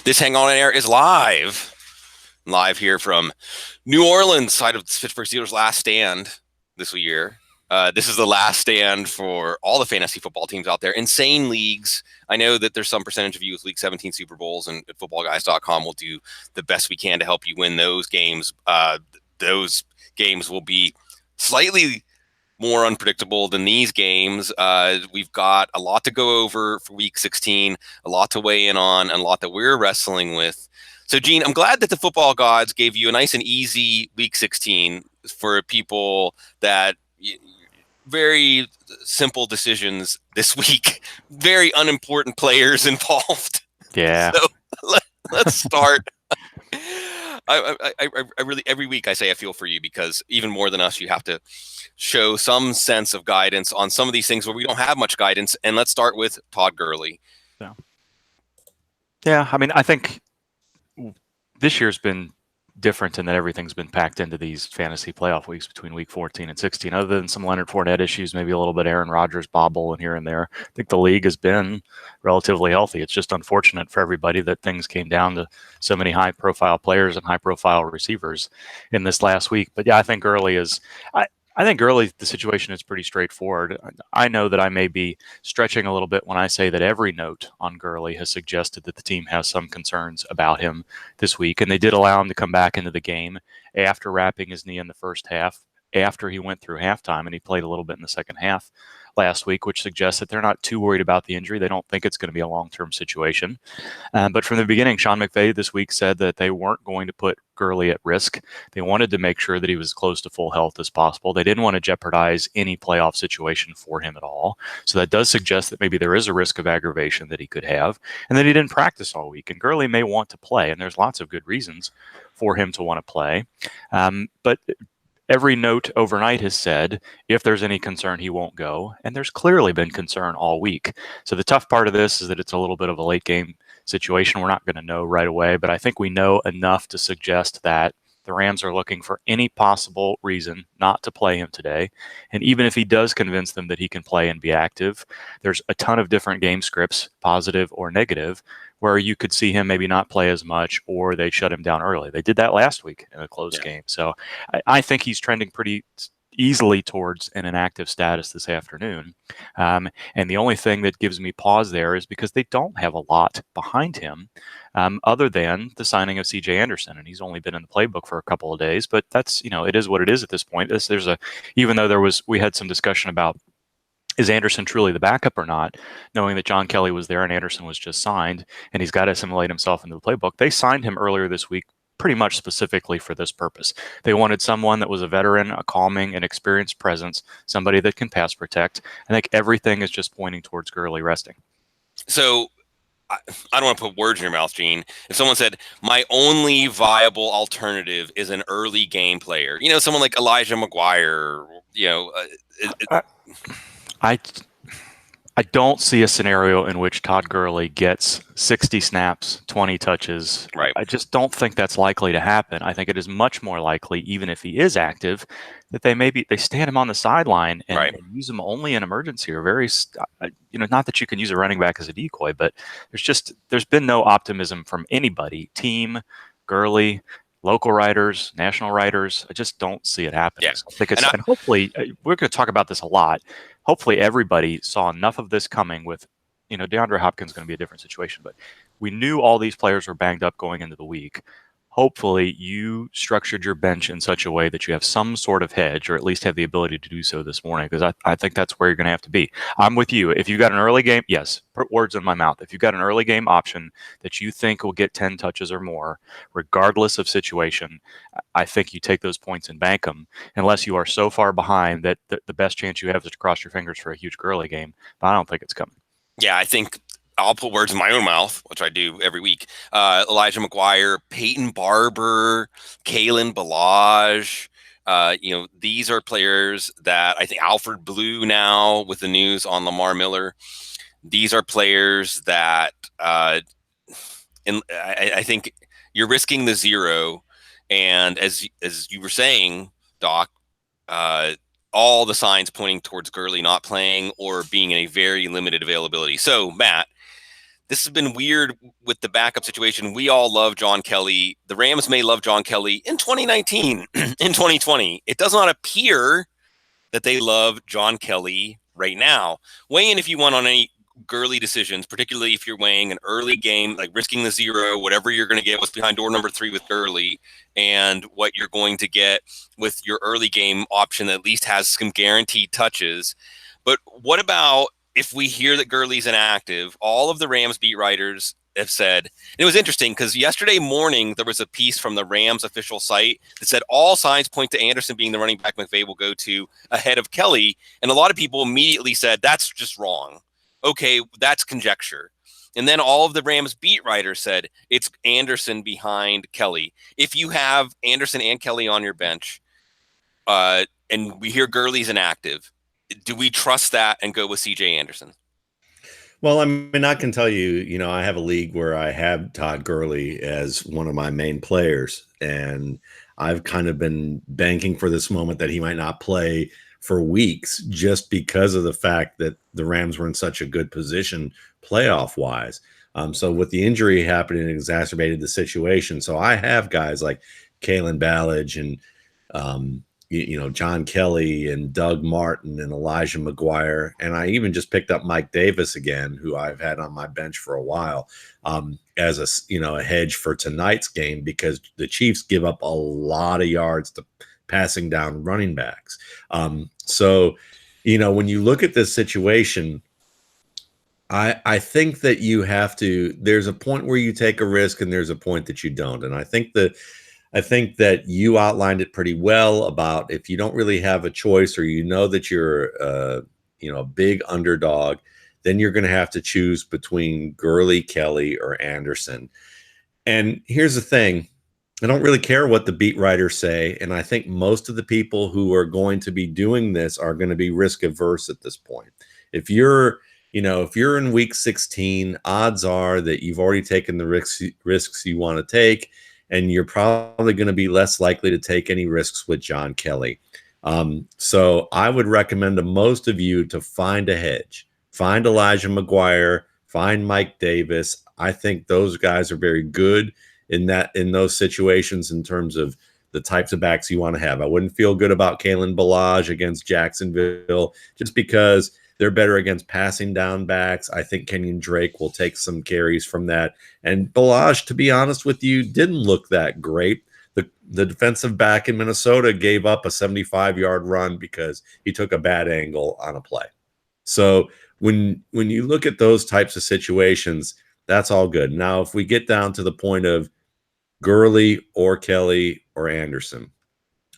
This Hang On Air is live here from New Orleans, side of the Pittsburgh Steelers' last stand this year. This is the last stand for all the fantasy football teams out there. Insane leagues. I know that there's some percentage of you with Week 17 Super Bowls, and at footballguys.com will do the best we can to help you win those games. Those games will be slightly more unpredictable than these games. We've got a lot to go over for Week 16, a lot to weigh in on, and a lot that we're wrestling with. So, Gene, I'm glad that the football gods gave you a nice and easy Week 16 for people that very simple decisions this week, very unimportant players involved. Yeah. So let's start. I really, every week I say I feel for you, because even more than us, you have to show some sense of guidance on some of these things where we don't have much guidance. And let's start with Todd Gurley. Yeah, I mean, I think this year's been different in that everything's been packed into these fantasy playoff weeks between week 14 and 16. Other than some Leonard Fournette issues, maybe a little bit Aaron Rodgers bobble and here and there, I think the league has been relatively healthy. It's just unfortunate for everybody that things came down to so many high-profile players and high-profile receivers in this last week. But yeah, I think Gurley is. I think early the situation is pretty straightforward. I know that I may be stretching a little bit when I say that every note on Gurley has suggested that the team has some concerns about him this week, and they did allow him to come back into the game after wrapping his knee in the first half, after he went through halftime, and he played a little bit in the second half last week, which suggests that they're not too worried about the injury. They don't think it's going to be a long-term situation. But from the beginning, Sean McVay this week said that they weren't going to put Gurley at risk. They wanted to make sure that he was close to full health as possible. They didn't want to jeopardize any playoff situation for him at all. So that does suggest that maybe there is a risk of aggravation that he could have, and that he didn't practice all week. And Gurley may want to play, and there's lots of good reasons for him to want to play. But every note overnight has said if there's any concern, he won't go. And there's clearly been concern all week. So the tough part of this is that it's a little bit of a late game situation. We're not going to know right away, but I think we know enough to suggest that the Rams are looking for any possible reason not to play him today. And even if he does convince them that he can play and be active, there's a ton of different game scripts, positive or negative, where you could see him maybe not play as much, or they shut him down early. They did that last week in a close game. So I think he's trending pretty easily towards an inactive status this afternoon. And the only thing that gives me pause there is because they don't have a lot behind him other than the signing of CJ Anderson. And he's only been in the playbook for a couple of days, but that's, it is what it is at this point. Even though we had some discussion about, is Anderson truly the backup or not, knowing that John Kelly was there and Anderson was just signed and he's got to assimilate himself into the playbook. They signed him earlier this week pretty much specifically for this purpose. They wanted someone that was a veteran, a calming and experienced presence, somebody that can pass protect. I think everything is just pointing towards Gurley resting. So I don't want to put words in your mouth, Gene. If someone said, my only viable alternative is an early game player, someone like Elijah McGuire, I don't see a scenario in which Todd Gurley gets 60 snaps, 20 touches. Right. I just don't think that's likely to happen. I think it is much more likely, even if he is active, that they stand him on the sideline and use him only in emergency or very, not that you can use a running back as a decoy, but there's been no optimism from anybody, team, Gurley, local writers, national writers. I just don't see it happening. Yeah. So I think and hopefully, we're going to talk about this a lot. Hopefully everybody saw enough of this coming with, DeAndre Hopkins is going to be a different situation, but we knew all these players were banged up going into the week. Hopefully you structured your bench in such a way that you have some sort of hedge, or at least have the ability to do so this morning, because I think that's where you're going to have to be. I'm with you. If you got an early game, yes, put words in my mouth. If you got an early game option that you think will get 10 touches or more, regardless of situation, I think you take those points and bank them, unless you are so far behind that the best chance you have is to cross your fingers for a huge Gurley game. But I don't think it's coming. Yeah, I think I'll put words in my own mouth, which I do every week. Elijah McGuire, Peyton Barber, Kalen Ballage. These are players that I think Alfred Blue now with the news on Lamar Miller. These are players that I think you're risking the zero. And as you were saying, Doc, all the signs pointing towards Gurley not playing or being in a very limited availability. So, Matt, this has been weird with the backup situation. We all love John Kelly. The Rams may love John Kelly in 2019, in 2020. It does not appear that they love John Kelly right now. Weigh in if you want on any Gurley decisions, particularly if you're weighing an early game, like risking the zero, whatever you're going to get, what's behind door number 3 with Gurley, and what you're going to get with your early game option that at least has some guaranteed touches. But what about if we hear that Gurley's inactive? All of the Rams beat writers have said, and it was interesting because yesterday morning there was a piece from the Rams official site that said all signs point to Anderson being the running back McVay will go to ahead of Kelly. And a lot of people immediately said, that's just wrong. Okay, that's conjecture. And then all of the Rams beat writers said it's Anderson behind Kelly. If you have Anderson and Kelly on your bench, and we hear Gurley's inactive, do we trust that and go with CJ Anderson? Well, I mean, I can tell you, I have a league where I have Todd Gurley as one of my main players, and I've kind of been banking for this moment that he might not play for weeks just because of the fact that the Rams were in such a good position playoff-wise. So with the injury happening, it exacerbated the situation. So I have guys like Kalen Ballage and John Kelly and Doug Martin and Elijah McGuire. And I even just picked up Mike Davis again, who I've had on my bench for a while, as a hedge for tonight's game, because the Chiefs give up a lot of yards to passing down running backs. So when you look at this situation, I think that you have to, there's a point where you take a risk and there's a point that you don't. And I think that you outlined it pretty well about if you don't really have a choice, or that you're a big underdog, then you're going to have to choose between Gurley, Kelly, or Anderson. And here's the thing. I don't really care what the beat writers say. And I think most of the people who are going to be doing this are going to be risk averse at this point. If you're in week 16, odds are that you've already taken the risks you want to take, and you're probably going to be less likely to take any risks with John Kelly. So I would recommend to most of you to find a hedge. Find Elijah McGuire, find Mike Davis. I think those guys are very good in those situations in terms of the types of backs you want to have. I wouldn't feel good about Kalen Ballage against Jacksonville just because they're better against passing down backs. I think Kenyon Drake will take some carries from that. And Ballage, to be honest with you, didn't look that great. The defensive back in Minnesota gave up a 75-yard run because he took a bad angle on a play. So when you look at those types of situations, that's all good. Now, if we get down to the point of Gurley or Kelly or Anderson,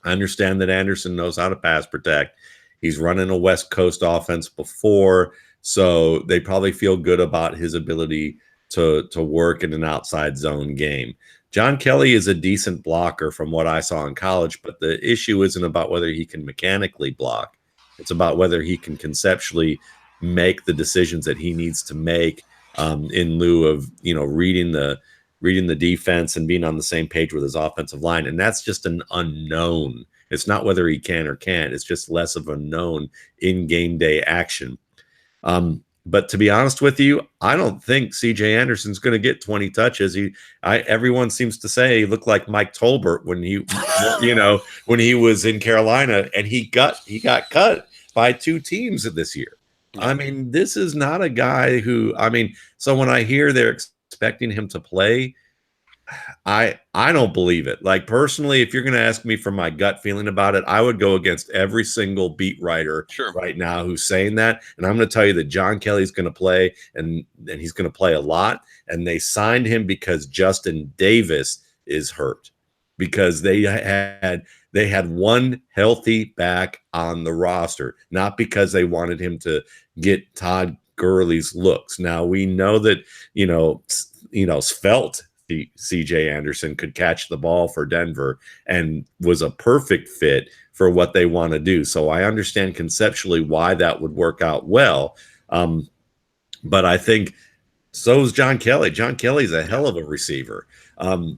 I understand that Anderson knows how to pass protect. He's running a West Coast offense before, so they probably feel good about his ability to work in an outside zone game. John Kelly is a decent blocker from what I saw in college, but the issue isn't about whether he can mechanically block. It's about whether he can conceptually make the decisions that he needs to make in lieu of reading the defense and being on the same page with his offensive line. And that's just an unknown. It's not whether he can or can't. It's just less of a known in game day action. But to be honest with you, I don't think CJ Anderson's going to get 20 touches. Everyone seems to say he looked like Mike Tolbert when he was in Carolina, and he got cut by 2 teams this year. I mean, this is not a guy who, so when I hear they're expecting him to play, I don't believe it. Like, personally, if you're going to ask me for my gut feeling about it, I would go against every single beat writer right now who's saying that. And I'm going to tell you that John Kelly's going to play, and he's going to play a lot. And they signed him because Justin Davis is hurt, because they had one healthy back on the roster, not because they wanted him to get Todd Gurley's looks. Now, we know that, Svelte CJ Anderson could catch the ball for Denver and was a perfect fit for what they want to do. So I understand conceptually why that would work out well. But I think So is John Kelly. John Kelly's a hell of a receiver.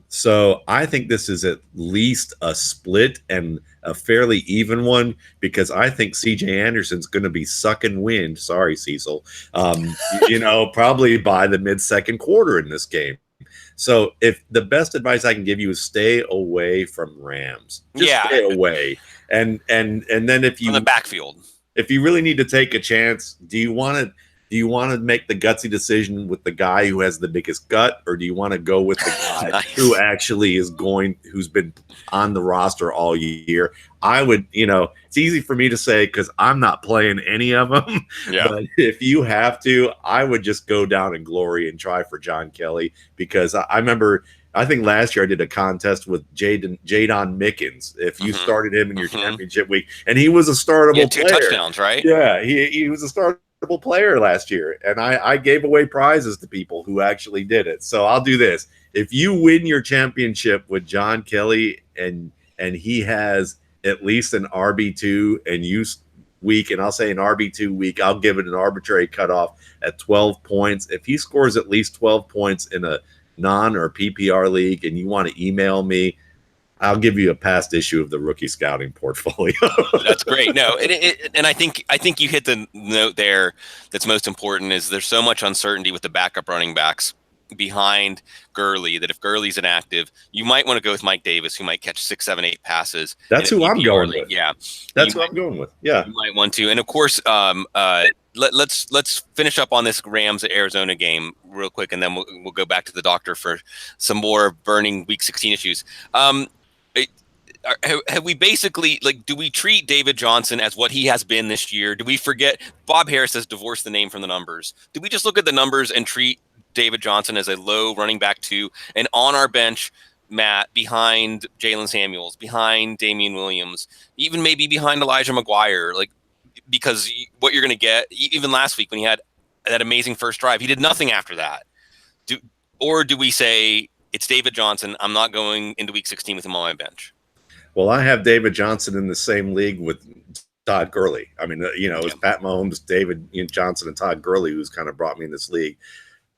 So I think this is at least a split and a fairly even one because I think CJ Anderson's going to be sucking wind. Sorry, Cecil. Probably by the mid-second quarter in this game. So if the best advice I can give you is stay away from Rams. Just stay away. And then if you from the backfield. If you really need to take a chance, do you want to make the gutsy decision with the guy who has the biggest gut, or do you want to go with the guy nice. who actually who's been on the roster all year? I would, it's easy for me to say because I'm not playing any of them. Yeah. But if you have to, I would just go down in glory and try for John Kelly because I remember. I think last year I did a contest with Jadon Mickens. If you started him in your championship week, and he was a startable two player. Touchdowns, right? Yeah, he was a startable player last year, and I gave away prizes to people who actually did it. So I'll do this: if you win your championship with John Kelly, and he has at least an RB2 and week, and I'll say an RB2 week, I'll give it an arbitrary cutoff at 12 points. If he scores at least 12 points in a non or PPR league and you want to email me, I'll give you a past issue of the rookie scouting portfolio. That's great. No, and I think you hit the note there that's most important is there's so much uncertainty with the backup running backs behind Gurley that if Gurley's inactive, you might want to go with Mike Davis, who might catch 6, 7, 8 passes. That's who I'm going with. Yeah. That's who I'm going with. Yeah. You might want to. And of course, let's finish up on this Rams Arizona game real quick, and then we'll go back to the doctor for some more burning Week 16 issues. Have we basically do we treat David Johnson as what he has been this year? Do we forget Bob Harris has divorced the name from the numbers? Do we just look at the numbers and treat David Johnson as a low running back 2 and on our bench, Matt, behind Jalen Samuels, behind Damian Williams, even maybe behind Elijah McGuire, because what you're going to get, even last week when he had that amazing first drive, he did nothing after that. Do we say it's David Johnson, I'm not going into Week 16 with him on my bench? Well, I have David Johnson in the same league with Todd Gurley. I mean, it's Pat Mahomes, David Johnson, and Todd Gurley who's kind of brought me in this league.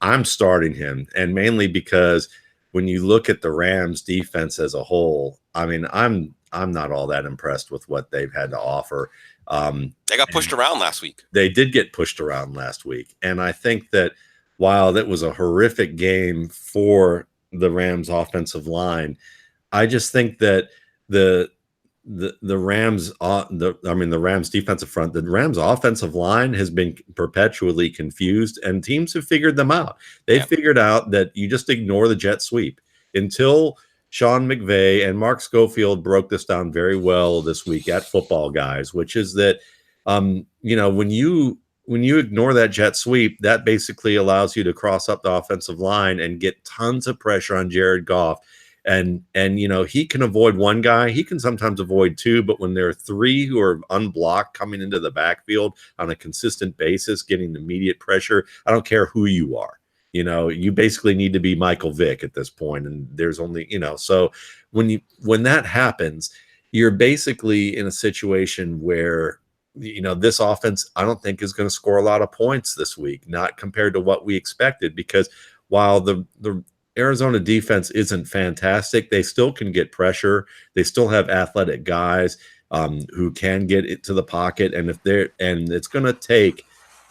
I'm starting him, and mainly because when you look at the Rams defense as a whole, I mean, I'm not all that impressed with what they've had to offer. They got pushed around last week. They did get pushed around last week. And I think that while that was a horrific game for the Rams offensive line, I just think that the Rams defensive front, the Rams offensive line has been perpetually confused, and teams have figured them out. They figured out that you just ignore the jet sweep until Sean McVay and Mark Schofield broke this down very well this week at Football Guys, which is that when you ignore that jet sweep, that basically allows you to cross up the offensive line and get tons of pressure on Jared Goff. And he can avoid one guy. He can sometimes avoid two, but when there are three who are unblocked coming into the backfield on a consistent basis, getting immediate pressure, I don't care who you are. You basically need to be Michael Vick at this point. And there's only, so when that happens, you're basically in a situation where, this offense, I don't think is going to score a lot of points this week, not compared to what we expected, because while the Arizona defense isn't fantastic, they still can get pressure. They still have athletic guys who can get it to the pocket. And it's going to take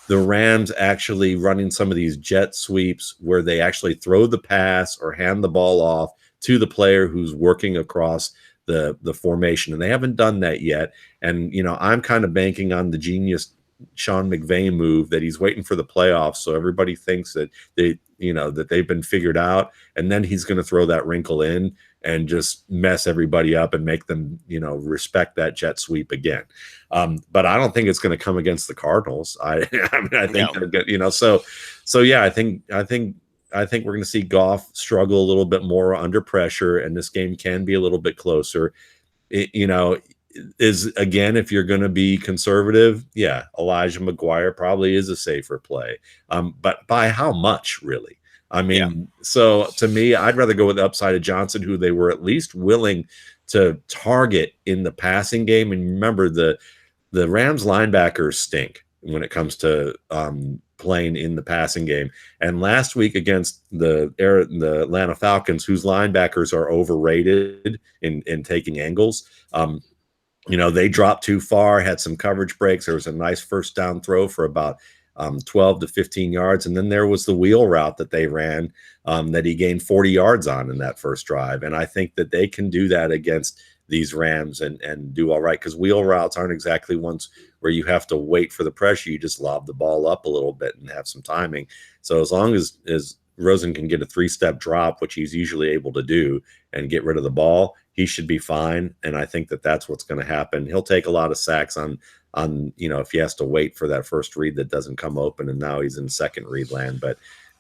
the Rams actually running some of these jet sweeps where they actually throw the pass or hand the ball off to the player who's working across the formation. And they haven't done that yet. And, I'm kind of banking on the genius Sean McVay move that he's waiting for the playoffs. So everybody thinks that that they've been figured out. And then he's going to throw that wrinkle in and just mess everybody up and make them, respect that jet sweep again. But I don't think it's going to come against the Cardinals. I think, no. So yeah, I think we're going to see Goff struggle a little bit more under pressure, and this game can be a little bit closer. Is again, if you're going to be conservative, Elijah McGuire probably is a safer play. But by how much, really? So to me, I'd rather go with the upside of Johnson, who they were at least willing to target in the passing game. And remember, the Rams linebackers stink when it comes to playing in the passing game. And last week against the Atlanta Falcons, whose linebackers are overrated in taking angles, they dropped too far, had some coverage breaks. There was a nice first down throw for about 12 to 15 yards. And then there was the wheel route that they ran that he gained 40 yards on in that first drive. And I think that they can do that against these Rams and do all right, because wheel routes aren't exactly ones where you have to wait for the pressure. You just lob the ball up a little bit and have some timing. So as long as Rosen can get a 3-step drop, which he's usually able to do, and get rid of the ball, he should be fine. And I think that that's what's going to happen. He'll take a lot of sacks on if he has to wait for that first read that doesn't come open, and now he's in second read land.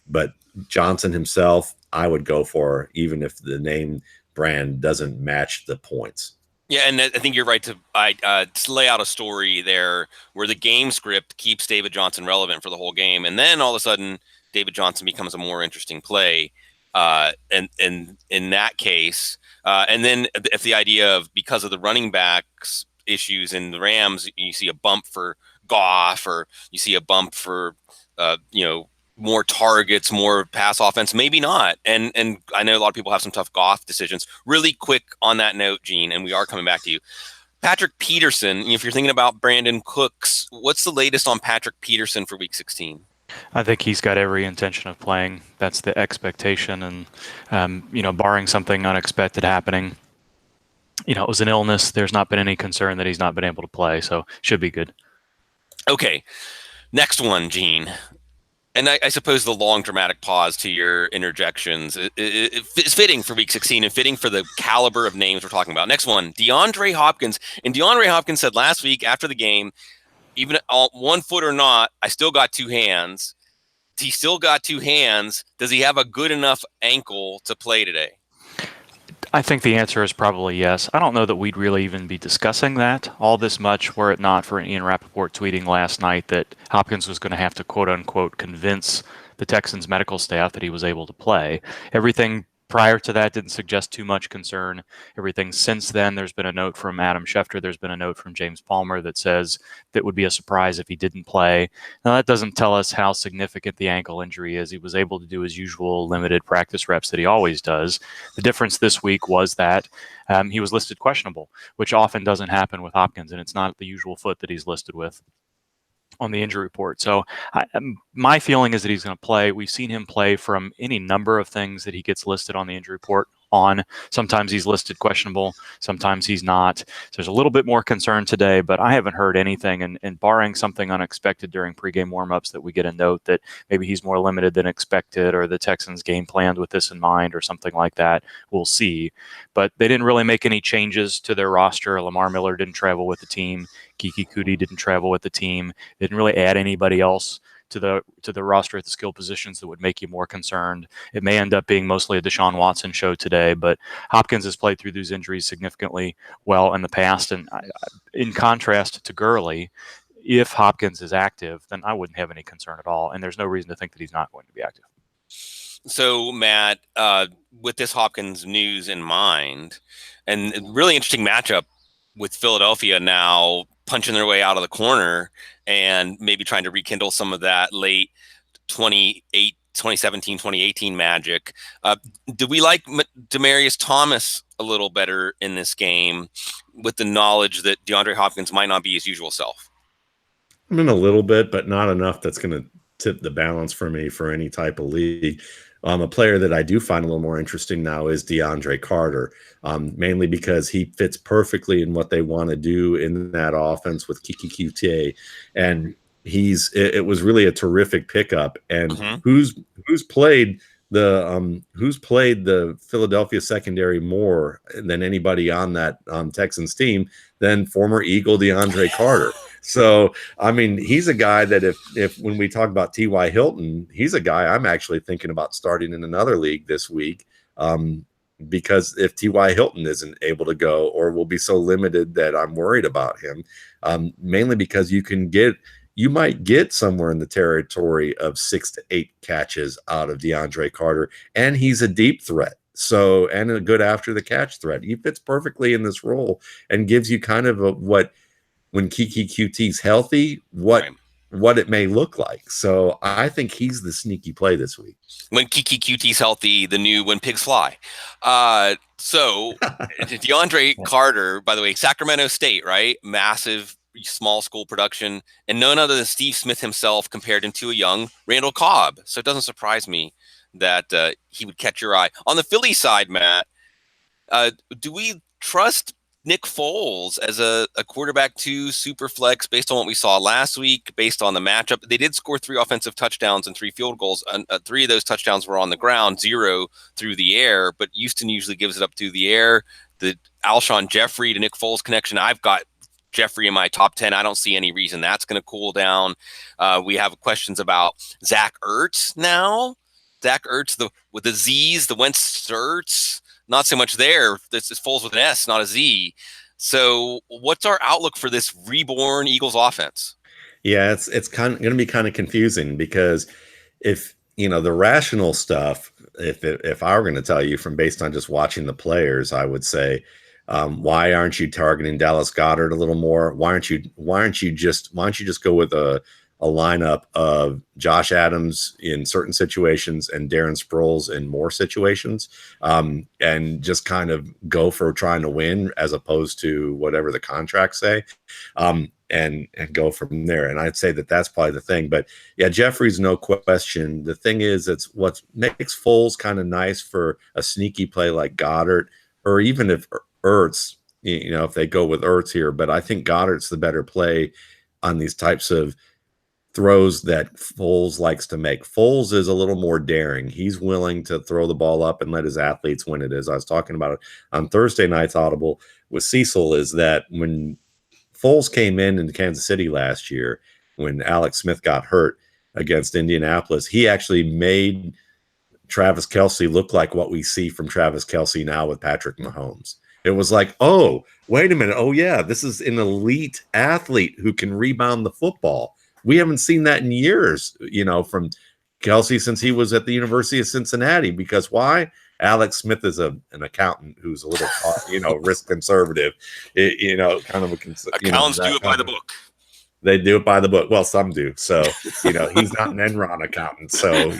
But Johnson himself, I would go for, even if the name brand doesn't match the points. Yeah, and I think you're right to lay out a story there where the game script keeps David Johnson relevant for the whole game, and then all of a sudden David Johnson becomes a more interesting play. And in that case, and then if the idea of, because of the running backs issues in the Rams, you see a bump for Goff, or you see a bump for more targets, more pass offense, maybe not. And I know a lot of people have some tough Goff decisions. Really quick on that note, Gene, and we are coming back to you. Patrick Peterson, if you're thinking about Brandon Cooks, what's the latest on Patrick Peterson for Week 16? I think he's got every intention of playing. That's the expectation. And, barring something unexpected happening, it was an illness. There's not been any concern that he's not been able to play. So should be good. Okay. Next one, Gene. And I suppose the long dramatic pause to your interjections is fitting for Week 16 and fitting for the caliber of names we're talking about. Next one, DeAndre Hopkins. And DeAndre Hopkins said last week after the game, even 1 foot or not, I still got 2 hands. He still got 2 hands. Does he have a good enough ankle to play today? I think the answer is probably yes. I don't know that we'd really even be discussing that all this much were it not for Ian Rappaport tweeting last night that Hopkins was going to have to, quote unquote, convince the Texans medical staff that he was able to play. Everything prior to that didn't suggest too much concern. Everything since then, there's been a note from Adam Schefter, there's been a note from James Palmer that says that would be a surprise if he didn't play. Now, that doesn't tell us how significant the ankle injury is. He was able to do his usual limited practice reps that he always does. The difference this week was that he was listed questionable, which often doesn't happen with Hopkins, and it's not the usual foot that he's listed with on the injury report. So my feeling is that he's going to play. We've seen him play from any number of things that he gets listed on the injury report on. Sometimes he's listed questionable, sometimes he's not. So there's a little bit more concern today, but I haven't heard anything. And barring something unexpected during pregame warmups that we get a note that maybe he's more limited than expected, or the Texans game planned with this in mind, or something like that, we'll see. But they didn't really make any changes to their roster. Lamar Miller didn't travel with the team. Kiki Kuti didn't travel with the team. They didn't really add anybody else to the roster at the skill positions that would make you more concerned. It may end up being mostly a Deshaun Watson show today, but Hopkins has played through these injuries significantly well in the past. And in contrast to Gurley, if Hopkins is active, then I wouldn't have any concern at all. And there's no reason to think that he's not going to be active. So, Matt, with this Hopkins news in mind, and a really interesting matchup with Philadelphia now punching their way out of the corner and maybe trying to rekindle some of that late 2017, 2018 magic. Do we like Demaryius Thomas a little better in this game with the knowledge that DeAndre Hopkins might not be his usual self? I mean, a little bit, but not enough that's going to tip the balance for me for any type of league. A player that I do find a little more interesting now is DeAndre Carter, mainly because he fits perfectly in what they want to do in that offense with Kiki Kuti. And it was really a terrific pickup. And who's played the Philadelphia secondary more than anybody on that Texans team than former Eagle DeAndre Carter. So, I mean, he's a guy that if when we talk about T.Y. Hilton, he's a guy I'm actually thinking about starting in another league this week, because if T.Y. Hilton isn't able to go or will be so limited that I'm worried about him, mainly because you might get somewhere in the territory of 6 to 8 catches out of DeAndre Carter, and he's a deep threat. So, and a good after the catch threat. He fits perfectly in this role and gives you kind of when Kiki QT's healthy, what what it may look like. So I think he's the sneaky play this week. When Kiki QT's healthy, the new when pigs fly. So DeAndre Carter, by the way, Sacramento State, right? Massive small school production, and none other than Steve Smith himself compared him to a young Randall Cobb. So it doesn't surprise me that he would catch your eye. On the Philly side, Matt, do we trust Nick Foles as a quarterback 2 super flex based on what we saw last week, based on the matchup? They did score 3 offensive touchdowns and 3 field goals. 3 of those touchdowns were on the ground, 0 through the air, but Houston usually gives it up through the air. The Alshon Jeffrey to Nick Foles connection, I've got Jeffrey in my top 10. I don't see any reason that's going to cool down. We have questions about Zach Ertz now. Zach Ertz, with the Z's, the Wentz Ertz. Not so much there. This is Foles with an S, not a Z. So what's our outlook for this reborn Eagles offense? Yeah, it's going to be kind of confusing because if, the rational stuff, if I were going to tell you from based on just watching the players, I would say, why aren't you targeting Dallas Goedert a little more? Why don't you just go with a lineup of Josh Adams in certain situations and Darren Sproles in more situations, and just kind of go for trying to win as opposed to whatever the contracts say, and go from there. And I'd say that's probably the thing. But yeah, Jeffrey's no question. The thing is, it's what makes Foles kind of nice for a sneaky play like Goddard, or even if Ertz, if they go with Ertz here. But I think Goddard's the better play on these types of throws that Foles likes to make. Foles is a little more daring. He's willing to throw the ball up and let his athletes win it. As I was talking about it on Thursday night's Audible with Cecil, is that when Foles came into Kansas City last year, when Alex Smith got hurt against Indianapolis, he actually made Travis Kelce look like what we see from Travis Kelce now with Patrick Mahomes. It was like, oh, wait a minute. Oh, yeah, this is an elite athlete who can rebound the football. We haven't seen that in years, from Kelce since he was at the University of Cincinnati. Because why? Alex Smith is an accountant who's a little, risk conservative. Kind of accountants do it by the book. They do it by the book. Well, some do. So, he's not an Enron accountant. So,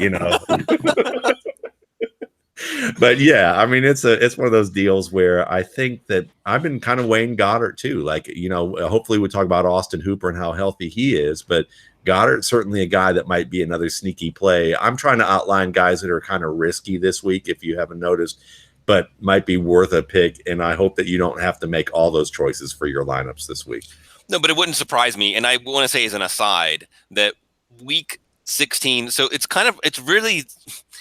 But yeah, I mean, it's one of those deals where I think that I've been kind of weighing Goddard too. Like, hopefully we talk about Austin Hooper and how healthy he is, but Goddard's certainly a guy that might be another sneaky play. I'm trying to outline guys that are kind of risky this week, if you haven't noticed, but might be worth a pick. And I hope that you don't have to make all those choices for your lineups this week. No, but it wouldn't surprise me. And I want to say as an aside that week 16, so it's really,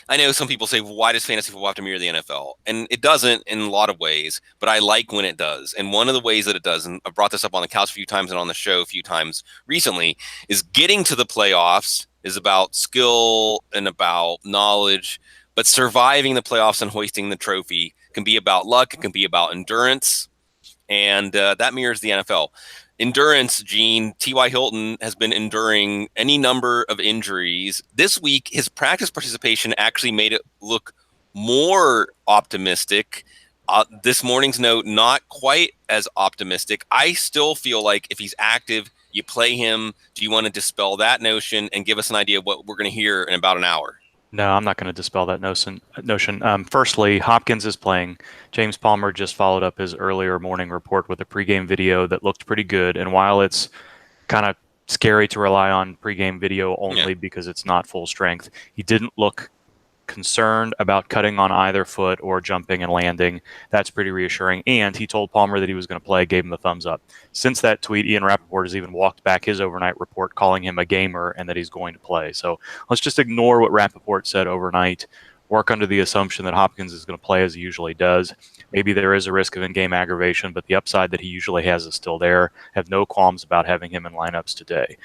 I know some people say, why does fantasy football have to mirror the NFL? And it doesn't in a lot of ways, but I like when it does. And one of the ways that it does, and I've brought this up on the couch a few times and on the show a few times recently, is getting to the playoffs is about skill and about knowledge, but surviving the playoffs and hoisting the trophy can be about luck. It can be about endurance. And that mirrors the NFL. Endurance, Gene, T.Y. Hilton has been enduring any number of injuries. This week, his practice participation actually made it look more optimistic. This morning's note, not quite as optimistic. I still feel like if he's active, you play him. Do you want to dispel that notion and give us an idea of what we're going to hear in about an hour? No, I'm not going to dispel that notion. Firstly, Hopkins is playing. James Palmer just followed up his earlier morning report with a pregame video that looked pretty good. And while it's kind of scary to rely on pregame video only because it's not full strength, he didn't look concerned about cutting on either foot or jumping and landing. That's pretty reassuring. And he told Palmer that he was going to play, gave him the thumbs up. Since that tweet, Ian Rappaport has even walked back his overnight report, calling him a gamer and that he's going to play. So let's just ignore what Rappaport said overnight, work under the assumption that Hopkins is going to play as he usually does. Maybe there is a risk of in-game aggravation, but the upside that he usually has is still there. Have no qualms about having him in lineups today.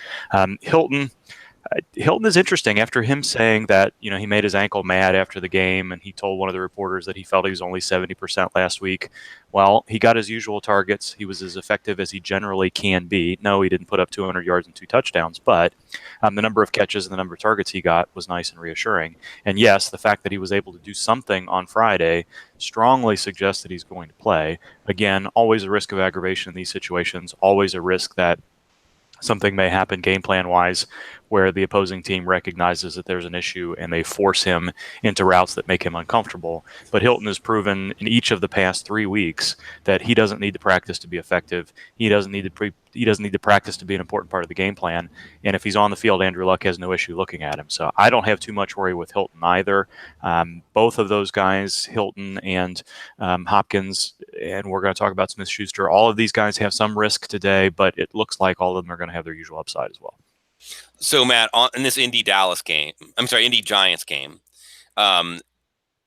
Hilton is interesting. After him saying that, he made his ankle mad after the game, and he told one of the reporters that he felt he was only 70% last week. Well, he got his usual targets. He was as effective as he generally can be. No, he didn't put up 200 yards and 2 touchdowns, but the number of catches and the number of targets he got was nice and reassuring. And yes, the fact that he was able to do something on Friday strongly suggests that he's going to play. Again, always a risk of aggravation in these situations, always a risk that something may happen game plan wise where the opposing team recognizes that there's an issue and they force him into routes that make him uncomfortable. But Hilton has proven in each of the past 3 weeks that he doesn't need to practice to be effective. He doesn't need to practice to be an important part of the game plan. And if he's on the field, Andrew Luck has no issue looking at him. So I don't have too much worry with Hilton either. Both of those guys, Hilton and Hopkins, and we're going to talk about Smith-Schuster, all of these guys have some risk today, but it looks like all of them are going to have their usual upside as well. So, Matt, in this Indy Giants game,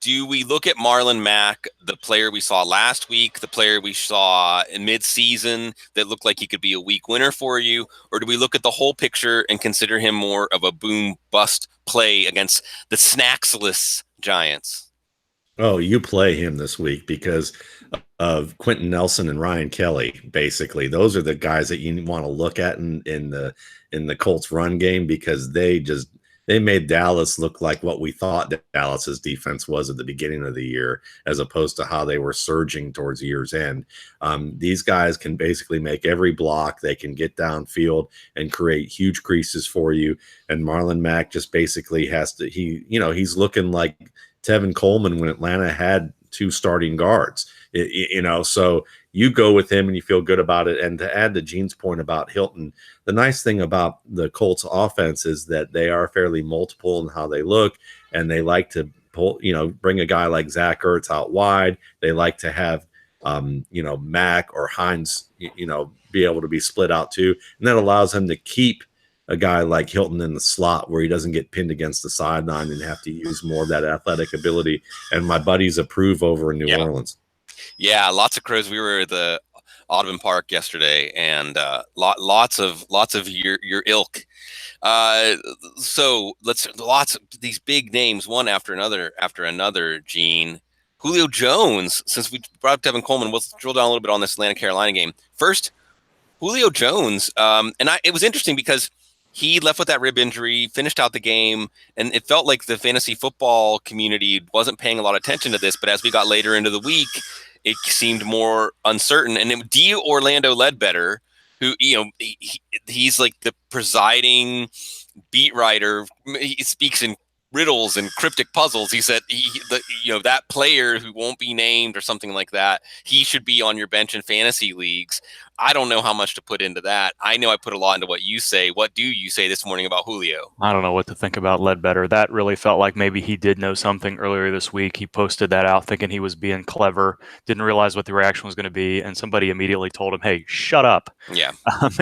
do we look at Marlon Mack, the player we saw last week, the player we saw in mid-season that looked like he could be a week winner for you, or do we look at the whole picture and consider him more of a boom-bust play against the snacksless Giants? Oh, you play him this week because of Quentin Nelson and Ryan Kelly. Basically, those are the guys that you want to look at in the Colts run game, because they made Dallas look like what we thought Dallas's defense was at the beginning of the year, as opposed to how they were surging towards year's end. These guys can basically make every block. They can get downfield and create huge creases for you. And Marlon Mack just basically he's looking like Tevin Coleman when Atlanta had 2 starting guards, so you go with him and you feel good about it. And to add to Gene's point about Hilton, the nice thing about the Colts offense is that they are fairly multiple in how they look, and they like to bring a guy like Zach Ertz out wide. They like to have, Mack or Hines, be able to be split out too. And that allows them to keep a guy like Hilton in the slot where he doesn't get pinned against the sideline and have to use more of that athletic ability. And my buddies approve over in New Orleans. Yeah, lots of crows. We were at the Audubon Park yesterday, and lots of your ilk. So lots of these big names, one after another. Gene, Julio Jones. Since we brought up Tevin Coleman, we'll drill down a little bit on this Atlanta Carolina game first. Julio Jones, it was interesting because he left with that rib injury, finished out the game, and it felt like the fantasy football community wasn't paying a lot of attention to this. But as we got later into the week, it seemed more uncertain. And D. Orlando Ledbetter, who he's like the presiding beat writer, he speaks in riddles and cryptic puzzles. He said that player who won't be named or something like that, he should be on your bench in fantasy leagues. I don't know how much to put into that. I know I put a lot into what you say. What do you say this morning about Julio? I don't know what to think about Ledbetter. That really felt like maybe he did know something earlier this week. He posted that out thinking he was being clever, didn't realize what the reaction was going to be, and somebody immediately told him, hey, shut up. Yeah.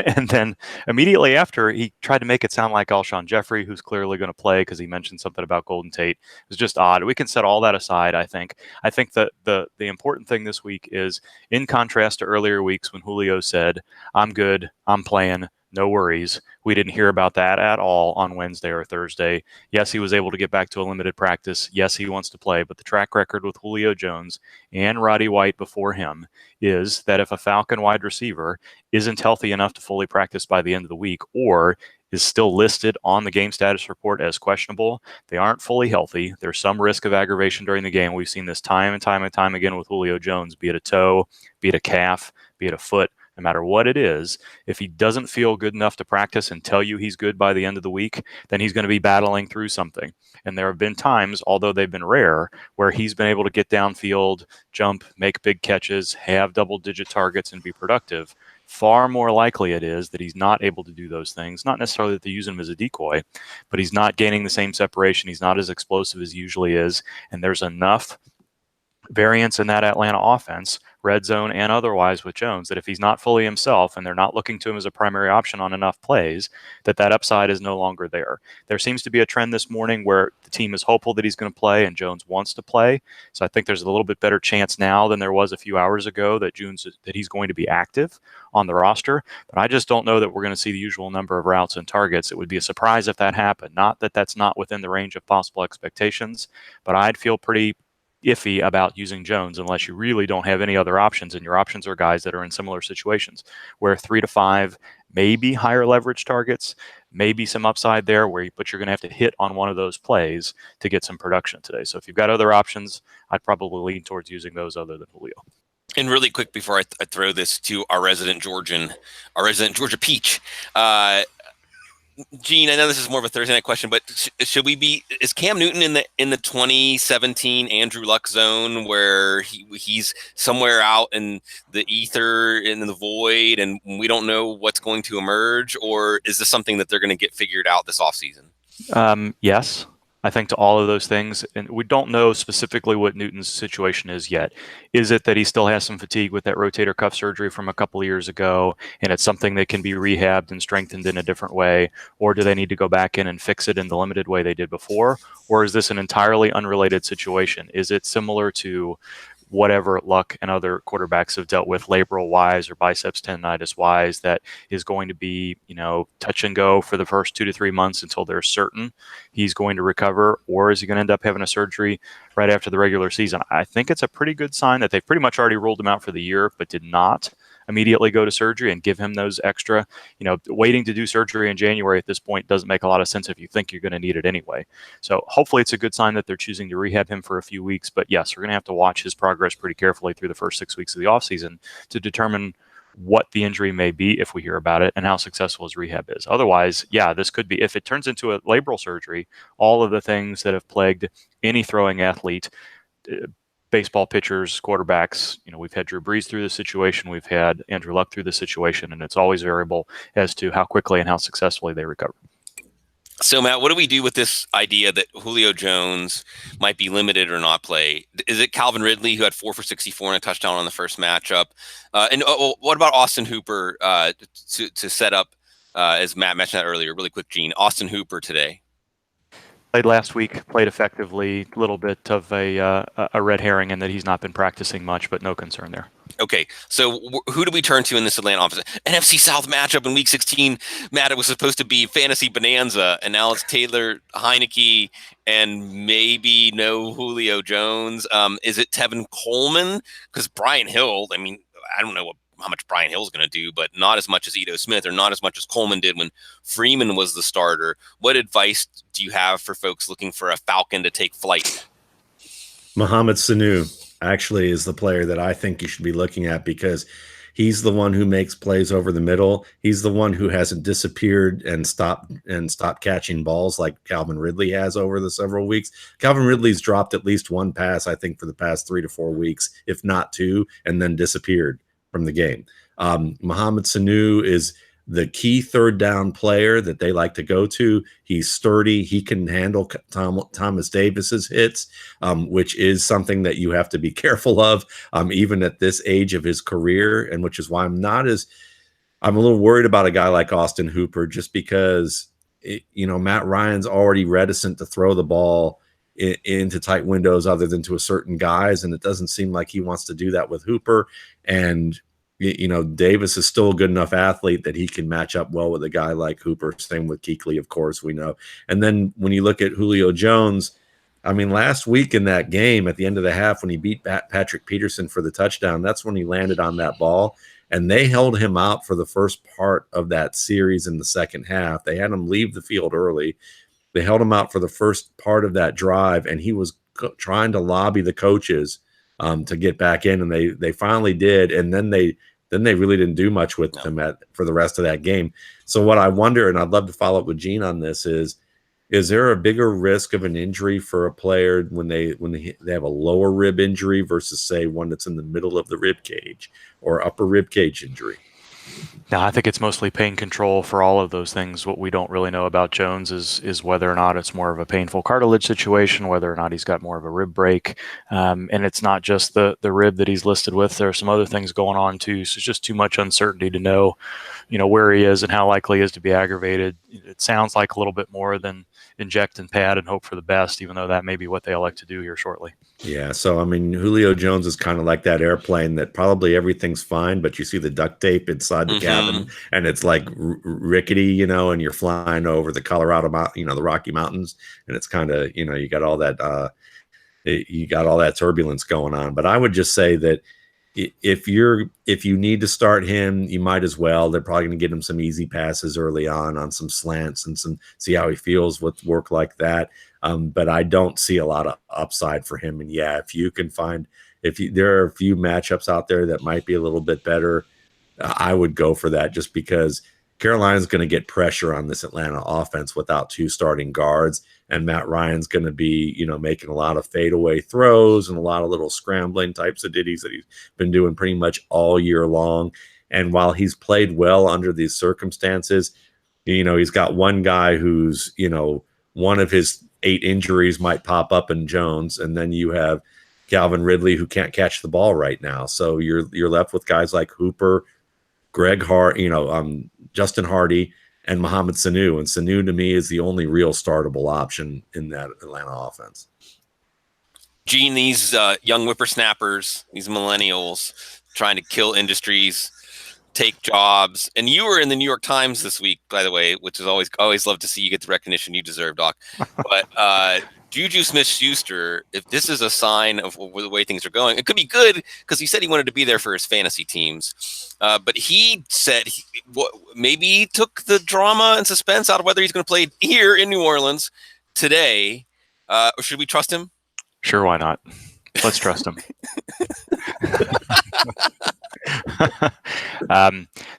And then immediately after, he tried to make it sound like Alshon Jeffrey, who's clearly going to play because he mentioned something about Golden Tate. It was just odd. We can set all that aside, I think. I think that the important thing this week is, in contrast to earlier weeks when Julio said, I'm good, I'm playing, no worries. We didn't hear about that at all on Wednesday or Thursday. Yes, he was able to get back to a limited practice. Yes, he wants to play, but the track record with Julio Jones and Roddy White before him is that if a Falcon wide receiver isn't healthy enough to fully practice by the end of the week, or is still listed on the game status report as questionable, they aren't fully healthy. There's some risk of aggravation during the game. We've seen this time and time and time again with Julio Jones, be it a toe, be it a calf, be it a foot. No matter what it is, if he doesn't feel good enough to practice and tell you he's good by the end of the week, then he's going to be battling through something. And there have been times, although they've been rare, where he's been able to get downfield, jump, make big catches, have double-digit targets, and be productive. Far more likely it is that he's not able to do those things. Not necessarily that they use him as a decoy, but he's not gaining the same separation. He's not as explosive as he usually is. And there's enough variance in that Atlanta offense, red zone and otherwise, with Jones, that if he's not fully himself and they're not looking to him as a primary option on enough plays, that upside is no longer there. There seems to be a trend this morning where the team is hopeful that he's going to play and Jones wants to play. So I think there's a little bit better chance now than there was a few hours ago that he's going to be active on the roster. But I just don't know that we're going to see the usual number of routes and targets. It would be a surprise if that happened. Not that that's not within the range of possible expectations, but I'd feel pretty iffy about using Jones unless you really don't have any other options, and your options are guys that are in similar situations where 3 to 5, maybe higher leverage targets, maybe some upside there, but you're going to have to hit on one of those plays to get some production today. So if you've got other options, I'd probably lean towards using those other than Julio. And really quick before I throw this to our resident Georgia Peach, Gene, I know this is more of a Thursday night question, but is Cam Newton in the 2017 Andrew Luck zone where he's somewhere out in the ether, in the void, and we don't know what's going to emerge, or is this something that they're going to get figured out this offseason? Yes, I think to all of those things, and we don't know specifically what Newton's situation is yet. Is it that he still has some fatigue with that rotator cuff surgery from a couple of years ago, and it's something that can be rehabbed and strengthened in a different way, or do they need to go back in and fix it in the limited way they did before, or is this an entirely unrelated situation? Is it similar to whatever Luck and other quarterbacks have dealt with labral-wise or biceps tendinitis-wise that is going to be, touch and go for the first 2 to 3 months until they're certain he's going to recover, or is he going to end up having a surgery right after the regular season? I think it's a pretty good sign that they've pretty much already ruled him out for the year, but did not immediately go to surgery and give him those extra, waiting to do surgery in January at this point doesn't make a lot of sense if you think you're going to need it anyway. So hopefully it's a good sign that they're choosing to rehab him for a few weeks. But yes, we're going to have to watch his progress pretty carefully through the first 6 weeks of the offseason to determine what the injury may be if we hear about it and how successful his rehab is. Otherwise, this could be, if it turns into a labral surgery, all of the things that have plagued any throwing athlete, baseball pitchers, quarterbacks, we've had Drew Brees through this situation, we've had Andrew Luck through this situation, and it's always variable as to how quickly and how successfully they recover. So, Matt, what do we do with this idea that Julio Jones might be limited or not play? Is it Calvin Ridley, who had 4 for 64 and a touchdown on the first matchup? And what about Austin Hooper to set up, as Matt mentioned that earlier, really quick, Gene, Austin Hooper today? Played last week, played effectively, a little bit of a red herring in that he's not been practicing much, but no concern there. Okay, so who do we turn to in this Atlanta offense? NFC South matchup in Week 16, Matt, it was supposed to be fantasy bonanza, and now it's Taylor Heineke and maybe no Julio Jones. Is it Tevin Coleman? Because Brian Hill, I don't know how much Brian Hill's going to do, but not as much as Ito Smith or not as much as Coleman did when Freeman was the starter. What advice do you have for folks looking for a Falcon to take flight? Mohamed Sanu actually is the player that I think you should be looking at because he's the one who makes plays over the middle. He's the one who hasn't disappeared and stopped catching balls like Calvin Ridley has over the several weeks. Calvin Ridley's dropped at least one pass, I think, for the past 3 to 4 weeks, if not 2, and then disappeared from the game. Mohamed Sanu is the key third down player that they like to go to. He's sturdy. He can handle Thomas Davis's hits, which is something that you have to be careful of, even at this age of his career, and which is why I'm a little worried about a guy like Austin Hooper, just because Matt Ryan's already reticent to throw the ball into tight windows other than to a certain guys, and it doesn't seem like he wants to do that with Hooper. And Davis is still a good enough athlete that he can match up well with a guy like Hooper. Same with Kuechly, of course, we know. And then when you look at Julio Jones, last week in that game at the end of the half when he beat Patrick Peterson for the touchdown, that's when he landed on that ball. And they held him out for the first part of that series in the second half. They had him leave the field early. They held him out for the first part of that drive, and he was trying to lobby the coaches to get back in, and they finally did. And then they really didn't do much with him for the rest of that game. So what I wonder, and I'd love to follow up with Gene on this, is there a bigger risk of an injury for a player when they have a lower rib injury versus, say, one that's in the middle of the rib cage or upper rib cage injury? No, I think it's mostly pain control for all of those things. What we don't really know about Jones is whether or not it's more of a painful cartilage situation, whether or not he's got more of a rib break. And it's not just the rib that he's listed with. There are some other things going on too. So it's just too much uncertainty to know, where he is and how likely he is to be aggravated. It sounds like a little bit more than inject and pad and hope for the best, even though that may be what they elect to do here shortly. Yeah, so Julio Jones is kind of like that airplane that probably everything's fine, but you see the duct tape inside the cabin, and it's like rickety, and you're flying over the Colorado the Rocky Mountains, and it's kind of, you got all that turbulence going on. But I would just say that if you need to start him, you might as well. They're probably going to get him some easy passes early on some slants and see how he feels with work like that. But I don't see a lot of upside for him. And yeah, if you can find there are a few matchups out there that might be a little bit better, I would go for that, just because Carolina's going to get pressure on this Atlanta offense without two starting guards, and Matt Ryan's going to be, making a lot of fadeaway throws and a lot of little scrambling types of ditties that he's been doing pretty much all year long. And while he's played well under these circumstances, he's got one guy who's, one of his 8 injuries might pop up in Jones, and then you have Calvin Ridley, who can't catch the ball right now. So you're left with guys like Hooper, Greg Hart, Justin Hardy, and Mohamed Sanu. And Sanu, to me, is the only real startable option in that Atlanta offense. Gene, these young whippersnappers, these millennials trying to kill industries, take jobs. And you were in the New York Times this week, by the way, which is always love to see you get the recognition you deserve, Doc. But Juju Smith-Schuster, if this is a sign of the way things are going, it could be good, because he said he wanted to be there for his fantasy teams. But he said maybe he took the drama and suspense out of whether he's going to play here in New Orleans today. Or should we trust him? Sure, why not? Let's trust him.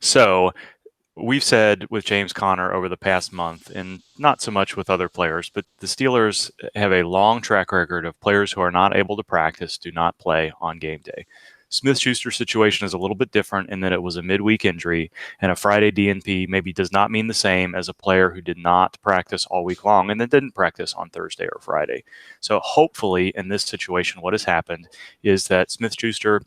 So we've said with James Conner over the past month, and not so much with other players, but the Steelers have a long track record of players who are not able to practice do not play on game day. Smith-Schuster's situation is a little bit different in that it was a midweek injury, and a Friday DNP maybe does not mean the same as a player who did not practice all week long and then didn't practice on Thursday or Friday. So hopefully in this situation, what has happened is that Smith-Schuster,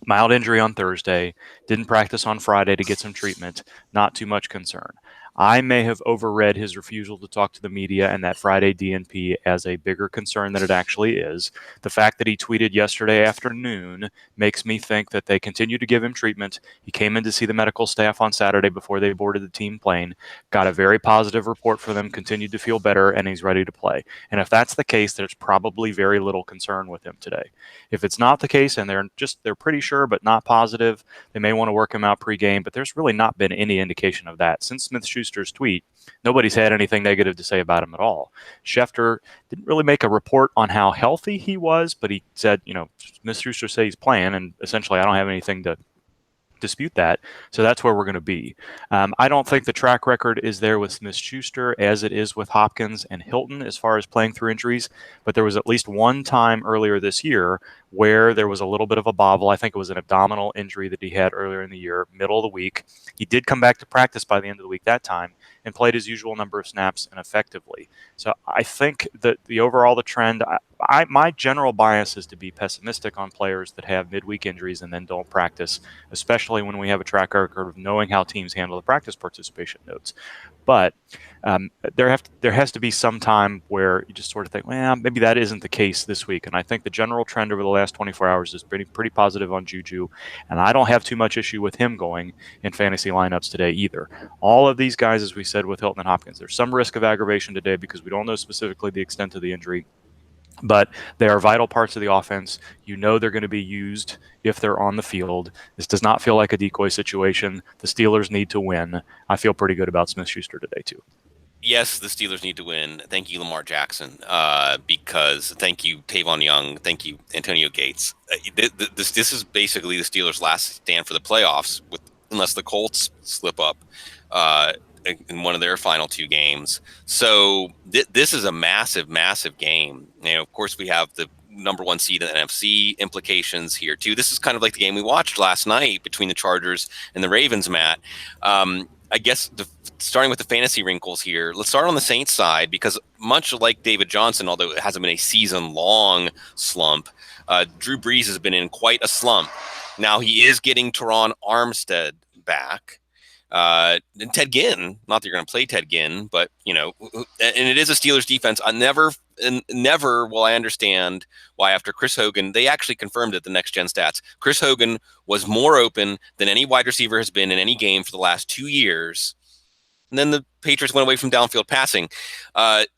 mild injury on Thursday, didn't practice on Friday to get some treatment, not too much concern. I may have overread his refusal to talk to the media and that Friday DNP as a bigger concern than it actually is. The fact that he tweeted yesterday afternoon makes me think that they continue to give him treatment. He came in to see the medical staff on Saturday before they boarded the team plane, got a very positive report for them, continued to feel better, and he's ready to play. And if that's the case, there's probably very little concern with him today. If it's not the case and they're pretty sure but not positive, they may want to work him out pregame, but there's really not been any indication of that. Since Smith-Schuster's tweet, nobody's had anything negative to say about him at all. Schefter didn't really make a report on how healthy he was, but he said, Smith-Schuster says he's playing, and essentially I don't have anything to dispute that. So that's where we're going to be. I don't think the track record is there with Smith-Schuster as it is with Hopkins and Hilton as far as playing through injuries, but there was at least one time earlier this year where there was a little bit of a bobble. I think it was an abdominal injury that he had earlier in the year, middle of the week. He did come back to practice by the end of the week that time and played his usual number of snaps and effectively. So I think that the trend, my general bias is to be pessimistic on players that have midweek injuries and then don't practice, especially when we have a track record of knowing how teams handle the practice participation notes. But there has to be some time where you just sort of think, well, maybe that isn't the case this week. And I think the general trend over the last 24 hours is pretty positive on Juju. And I don't have too much issue with him going in fantasy lineups today either. All of these guys, as we said with Hilton and Hopkins, there's some risk of aggravation today because we don't know specifically the extent of the injury. But they are vital parts of the offense. They're going to be used if they're on the field. This does not feel like a decoy situation. The Steelers need to win. I feel pretty good about Smith-Schuster today, too. Yes, the Steelers need to win. Thank you, Lamar Jackson, because thank you, Tavon Young. Thank you, Antonio Gates. This is basically the Steelers' last stand for the playoffs, unless the Colts slip up in one of their final 2 games. So this is a massive, massive game. Of course, we have the number 1 seed in the NFC implications here too. This is kind of like the game we watched last night between the Chargers and the Ravens, Matt. I guess starting with the fantasy wrinkles here, let's start on the Saints side, because much like David Johnson, although it hasn't been a season-long slump, Drew Brees has been in quite a slump. Now he is getting Teron Armstead back. And Ted Ginn, not that you're going to play Ted Ginn, but and it is a Steelers defense. Never will I understand why after Chris Hogan, they actually confirmed it, the next gen stats, Chris Hogan was more open than any wide receiver has been in any game for the last 2 years. And then the Patriots went away from downfield passing.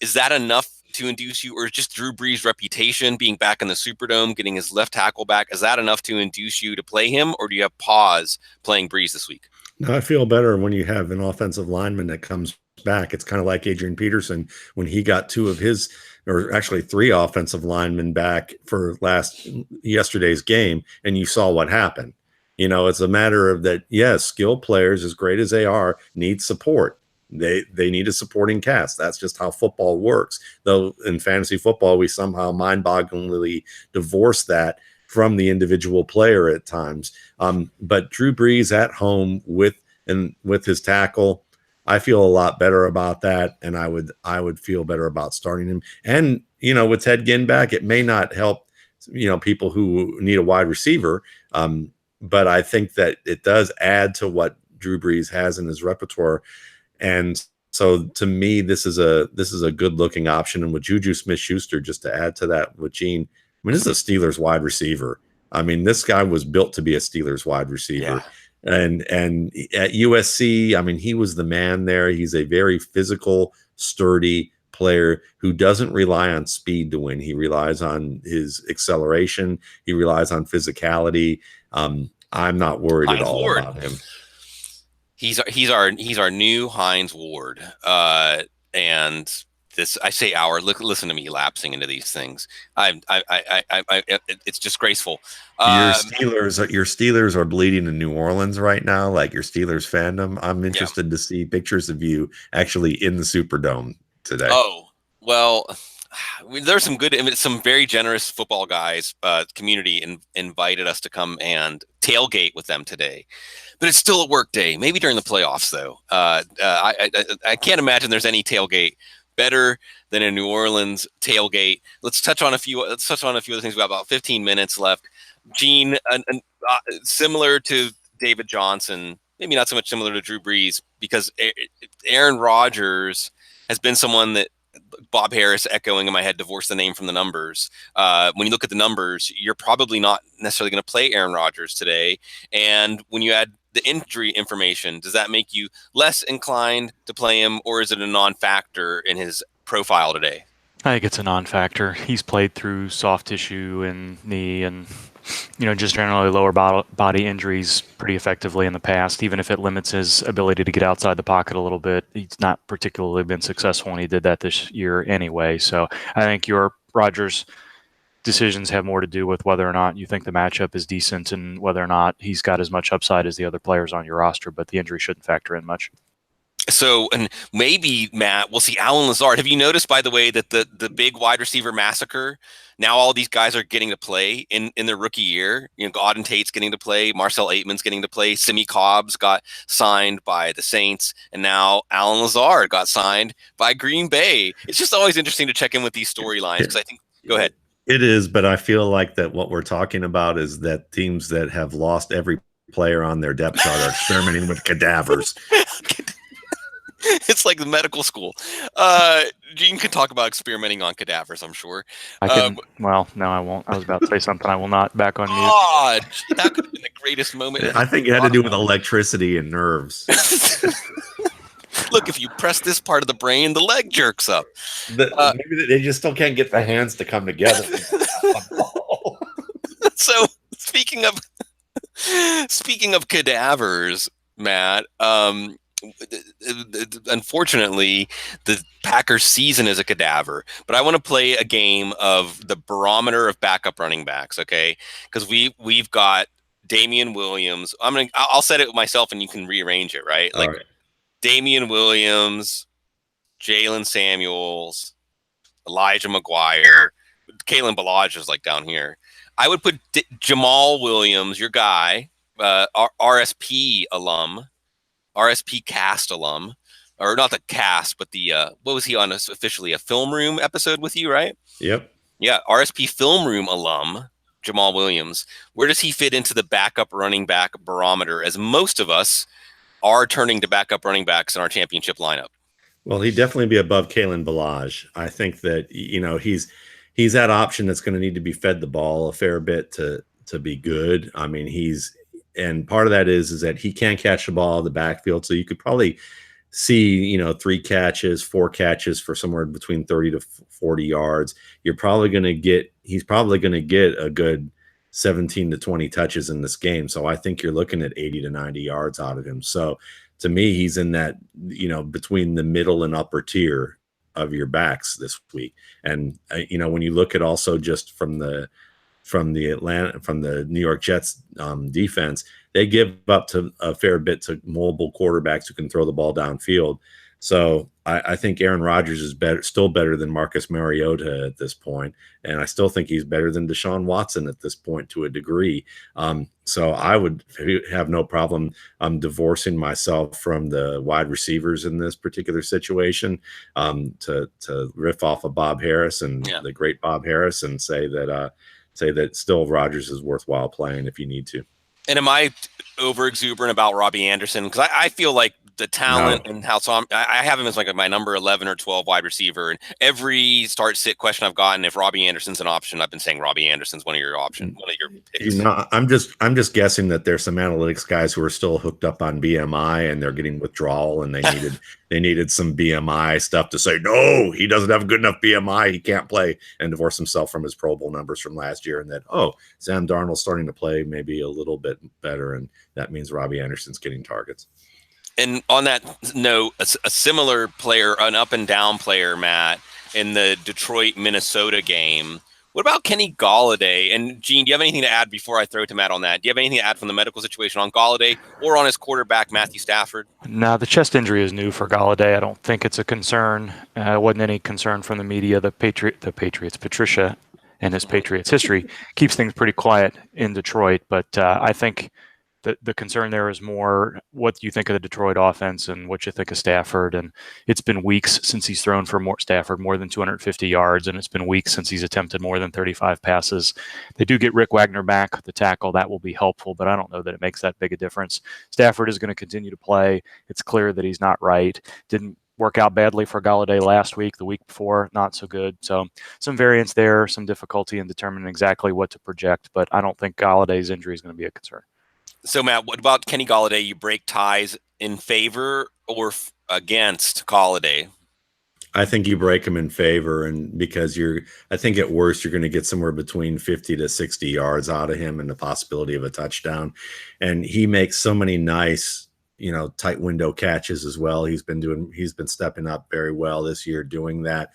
Is that enough to induce you, or is just Drew Brees' reputation being back in the Superdome, getting his left tackle back, is that enough to induce you to play him, or do you have pause playing Brees this week? No, I feel better when you have an offensive lineman that comes back. It's kind of like Adrian Peterson when he got 2 of his, or actually 3 offensive linemen back for yesterday's game, and you saw what happened. It's a matter of that. Yes, skilled players, as great as they are, need support. They need a supporting cast. That's just how football works. Though in fantasy football, we somehow mind-bogglingly divorce that from the individual player at times. But Drew Brees at home with his tackle, I feel a lot better about that, and I would feel better about starting him. And with Ted Ginn back, it may not help people who need a wide receiver, but I think that it does add to what Drew Brees has in his repertoire. And so to me, this is a good looking option. And with Juju Smith-Schuster, just to add to that with Gene, this is a Steelers wide receiver. This guy was built to be a Steelers wide receiver. Yeah. And at USC, he was the man there. He's a very physical, sturdy player who doesn't rely on speed to win. He relies on his acceleration. He relies on physicality. I'm not worried at all about him. He's our new Hines Ward, and this, I say listen to me lapsing into these things. It's disgraceful. Your Steelers are bleeding in New Orleans right now, like your Steelers fandom. I'm interested to see pictures of you actually in the Superdome today. Oh, well, there's some very generous football guys, community invited us to come and tailgate with them today. But it's still a work day. Maybe during the playoffs, though. I can't imagine there's any tailgate better than a New Orleans tailgate. Let's touch on a few other things. We've got about 15 minutes left. Gene, similar to David Johnson, maybe not so much similar to Drew Brees, because Aaron Rodgers has been someone that Bob Harris, echoing in my head, divorce the name from the numbers. When you look at the numbers, you're probably not necessarily going to play Aaron Rodgers today. And when you add the injury information, does that make you less inclined to play him, or is it a non-factor in his profile today? I think it's a non-factor. He's played through soft tissue and knee and just generally lower body injuries pretty effectively in the past. Even if it limits his ability to get outside the pocket a little bit, he's not particularly been successful when he did that this year anyway. So I think your Rodgers decisions have more to do with whether or not you think the matchup is decent and whether or not he's got as much upside as the other players on your roster, but the injury shouldn't factor in much. So, and maybe, Matt, we'll see Allen Lazard. Have you noticed, by the way, that the big wide receiver massacre, now all these guys are getting to play in their rookie year? Auden Tate's getting to play. Marcel Aitman's getting to play. Simi Cobbs got signed by the Saints. And now Allen Lazard got signed by Green Bay. It's just always interesting to check in with these storylines because I think – go ahead. It is, but I feel like that what we're talking about is that teams that have lost every player on their depth chart are experimenting with cadavers. It's like the medical school. Gene can talk about experimenting on cadavers, I'm sure. Well, no, I won't. I was about to say something I will not. Back on mute. Oh, that could have been the greatest moment. I think it had to do with electricity and nerves. Look, if you press this part of the brain, the leg jerks up. Maybe they just still can't get the hands to come together. So, speaking of cadavers, Matt, unfortunately, the Packers season is a cadaver, but I want to play a game of the barometer of backup running backs. Okay. Cause we've got Damian Williams. I'll set it myself and you can rearrange it. Right. Like right. Damian Williams, Jalen Samuels, Elijah McGuire, Kalen Ballage is like down here. I would put Jamal Williams, your guy, RSP alum, RSP cast alum, or not the cast, but the what was he on officially, a Film Room episode with you, right? Yep. Yeah, RSP Film Room alum, Jamal Williams. Where does he fit into the backup running back barometer, as most of us are turning to backup running backs in our championship lineup? Well, he'd definitely be above Kalen Ballage. I think that he's that option that's going to need to be fed the ball a fair bit to be good. I mean, and part of that is that he can't catch the ball in the backfield. So you could probably see, 3 catches, 4 catches for somewhere between 30 to 40 yards. He's probably going to get a good 17 to 20 touches in this game. So I think you're looking at 80 to 90 yards out of him. So to me, he's in that, between the middle and upper tier of your backs this week. And when you look at also just from the New York Jets defense, they give up to a fair bit to mobile quarterbacks who can throw the ball downfield. So I think Aaron Rodgers is still better than Marcus Mariota at this point, and I still think he's better than Deshaun Watson at this point to a degree. So I would have no problem divorcing myself from the wide receivers in this particular situation, to riff off of Bob Harris and the great Bob Harris, and say that still Rodgers is worthwhile playing if you need to. And am I over exuberant about Robbie Anderson? Because I feel like the talent and how I have him as like my number 11 or 12 wide receiver. And every start sit question I've gotten, if Robbie Anderson's an option, I've been saying Robbie Anderson's one of your picks. I'm just guessing that there's some analytics guys who are still hooked up on BMI and they're getting withdrawal, and they needed some BMI stuff to say, no, he doesn't have good enough BMI, he can't play, and divorce himself from his Pro Bowl numbers from last year. And that, Sam Darnold's starting to play maybe a little bit better, and that means Robbie Anderson's getting targets. And on that note, a similar player, an up and down player, Matt, in the Detroit-Minnesota game. What about Kenny Golladay? And Gene, do you have anything to add before I throw it to Matt on that? Do you have anything to add from the medical situation on Golladay or on his quarterback, Matthew Stafford? No, the chest injury is new for Golladay. I don't think it's a concern. It wasn't any concern from the media. The Patriots, Patricia, and his Patriots history keeps things pretty quiet in Detroit. But I think the concern there is more what you think of the Detroit offense and what you think of Stafford. And it's been weeks since he's thrown for Stafford more than 250 yards, and it's been weeks since he's attempted more than 35 passes. They do get Rick Wagner back, the tackle. That will be helpful, but I don't know that it makes that big a difference. Stafford is going to continue to play. It's clear that he's not right. Didn't work out badly for Golladay last week. The week before, not so good. So some variance there, some difficulty in determining exactly what to project, but I don't think Galladay's injury is going to be a concern. So, Matt, what about Kenny Golladay? You break ties in favor or against Golladay? I think you break him in favor, and because I think at worst you're going to get somewhere between 50 to 60 yards out of him and the possibility of a touchdown. And he makes so many nice, tight window catches as well. He's been stepping up very well this year doing that.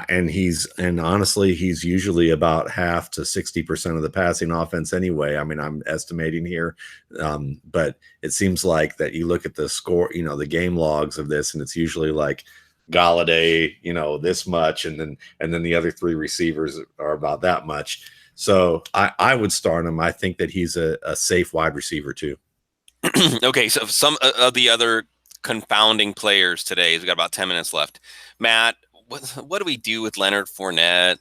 And honestly, he's usually about half to 60% of the passing offense anyway. I mean, I'm estimating here, but it seems like that you look at the score, the game logs of this, and it's usually like Golladay, this much, and then the other three receivers are about that much. So I would start him. I think that he's a safe wide receiver too. Okay, so some of the other confounding players today, we've got about 10 minutes left. Matt, what do we do with Leonard Fournette?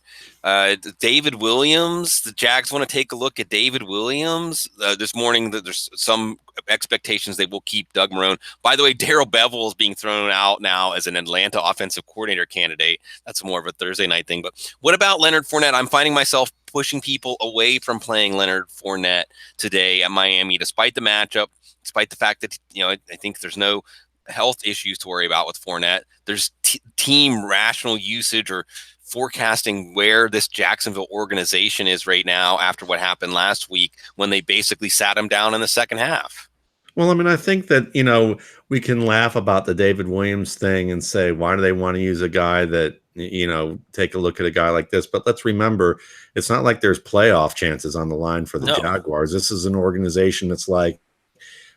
David Williams, the Jags want to take a look at David Williams. This morning, there's some expectations they will keep Doug Marrone. By the way, Darrell Bevell is being thrown out now as an Atlanta offensive coordinator candidate. That's more of a Thursday night thing. But what about Leonard Fournette? I'm finding myself pushing people away from playing Leonard Fournette today at Miami, despite the matchup, despite the fact that, I think there's no health issues to worry about with Fournette. There's team rational usage or forecasting where this Jacksonville organization is right now after what happened last week when they basically sat him down in the second half. Well, I mean, I think that, we can laugh about the David Williams thing and say, why do they want to use a guy that, take a look at a guy like this? But let's remember, it's not like there's playoff chances on the line for the Jaguars. This is an organization that's like,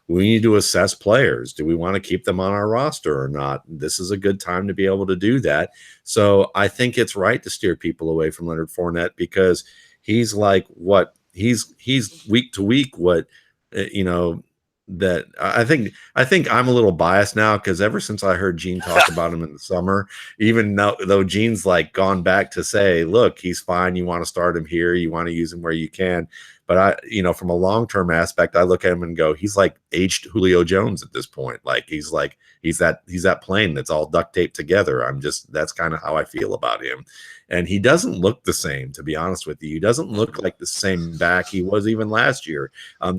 we need to assess players. Do we want to keep them on our roster or not? This is a good time to be able to do that. So I think it's right to steer people away from Leonard Fournette, because he's like he's week to week that I think I'm a little biased now, because ever since I heard Gene talk about him in the summer, even though Gene's like gone back to say, look, he's fine. You want to start him here. You want to use him where you can. But from a long-term aspect, I look at him and go, he's like aged Julio Jones at this point. Like he's that plane that's all duct taped together. That's kind of how I feel about him. And he doesn't look the same, to be honest with you. He doesn't look like the same back he was even last year.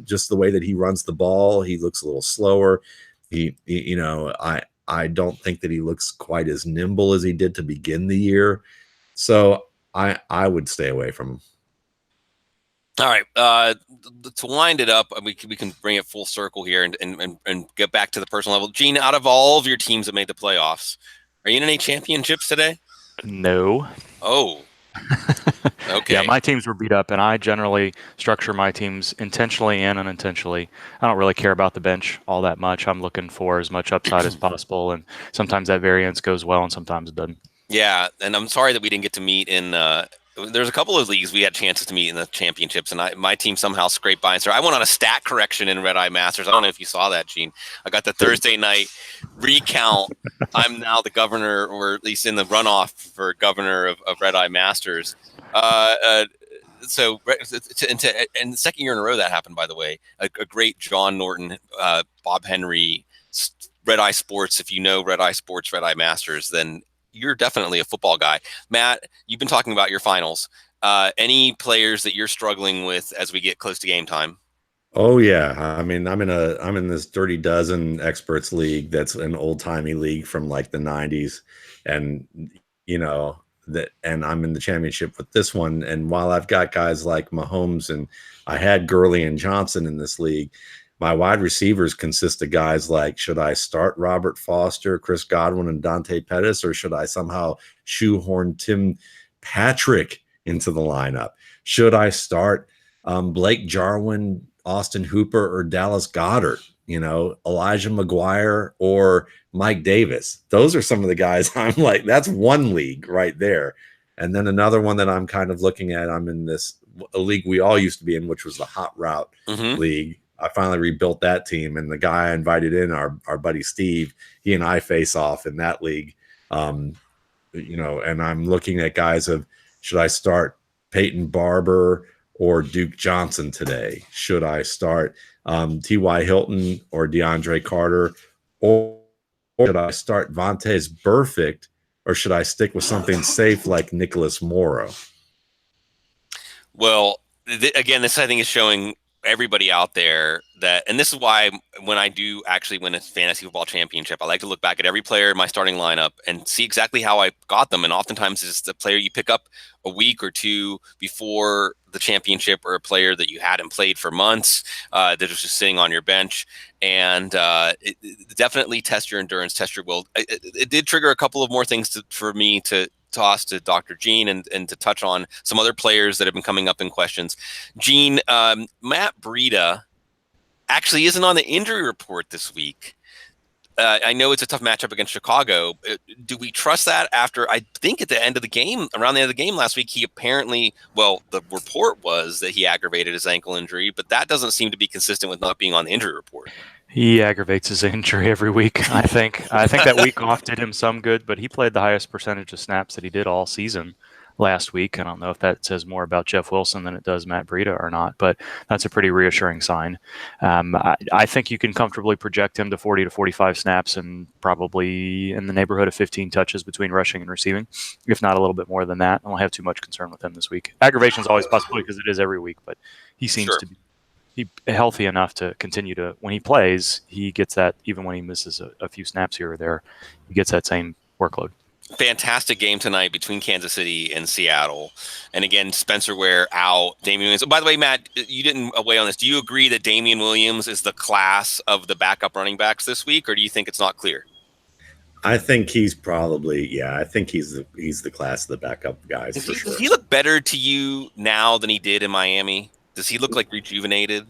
Just the way that he runs the ball, he looks a little slower. I don't think that he looks quite as nimble as he did to begin the year. So I would stay away from him. All right. To wind it up, we can bring it full circle here and get back to the personal level. Gene, out of all of your teams that made the playoffs, are you in any championships today? No. Oh, okay. Yeah, my teams were beat up, and I generally structure my teams intentionally and unintentionally. I don't really care about the bench all that much. I'm looking for as much upside as possible, and sometimes that variance goes well, and sometimes it doesn't. Yeah, and I'm sorry that we didn't get to meet in. There's a couple of leagues we had chances to meet in the championships, and my team somehow scraped by. And so I went on a stat correction in Red Eye Masters. I don't know if you saw that, Gene. I got the Thursday night recount. I'm now the governor, or at least in the runoff for governor of Red Eye Masters. So, and the second year in a row that happened, by the way, a great John Norton, Bob Henry, Red Eye Sports. If you know Red Eye Sports, Red Eye Masters, then you're definitely a football guy. Matt, you've been talking about your finals. Any players that you're struggling with as we get close to game time? Oh yeah, I mean, I'm in this Dirty Dozen experts league. That's an old timey league from like the '90s, and you know and I'm in the championship with this one. And while I've got guys like Mahomes and I had Gurley and Johnson in this league, my wide receivers consist of guys like, should I start Robert Foster, Chris Godwin, and Dante Pettis, or should I somehow shoehorn Tim Patrick into the lineup? Should I start Blake Jarwin, Austin Hooper, or Dallas Goddard? Elijah McGuire or Mike Davis. Those are some of the guys I'm like, that's one league right there. And then another one that I'm kind of looking at, I'm in a league we all used to be in, which was the Hot Route League. I finally rebuilt that team, and the guy I invited in, our buddy Steve, he and I face off in that league. And I'm looking at guys of, should I start Peyton Barber or Duke Johnson today? Should I start T.Y. Hilton or DeAndre Carter? Or should I start Vontaze Burfict, or should I stick with something safe like Nicholas Morrow? Well, again, this I think is showing everybody out there that, and this is why when I do actually win a fantasy football championship, I like to look back at every player in my starting lineup and see exactly how I got them. And oftentimes it's the player you pick up a week or two before the championship, or a player that you hadn't played for months that was just sitting on your bench. And it definitely test your endurance, test your will. It did trigger a couple of more things for me to toss to Dr. Gene and to touch on some other players that have been coming up in questions. Gene, Matt Breida actually isn't on the injury report this week. I know it's a tough matchup against Chicago. Do we trust that after, I think at the end of the game, around the end of the game last week, he apparently, the report was that he aggravated his ankle injury, but that doesn't seem to be consistent with not being on the injury report. He aggravates his injury every week, I think. I think that week off did him some good, but he played the highest percentage of snaps that he did all season last week. I don't know if that says more about Jeff Wilson than it does Matt Breida or not, but that's a pretty reassuring sign. I think you can comfortably project him to 40 to 45 snaps and probably in the neighborhood of 15 touches between rushing and receiving, if not a little bit more than that. I don't have too much concern with him this week. Aggravation is always possible because it is every week, but he seems to be healthy enough to continue to, when he plays, he gets that, even when he misses a few snaps here or there, he gets that same workload. Fantastic game tonight between Kansas City and Seattle. And again, Spencer Ware out, Damian Williams. Oh, by the way, Matt, you didn't weigh on this. Do you agree that Damian Williams is the class of the backup running backs this week, or do you think it's not clear? I think he's probably, I think he's the class of the backup guys for sure. Does he look better to you now than he did in Miami? Does he look like rejuvenated?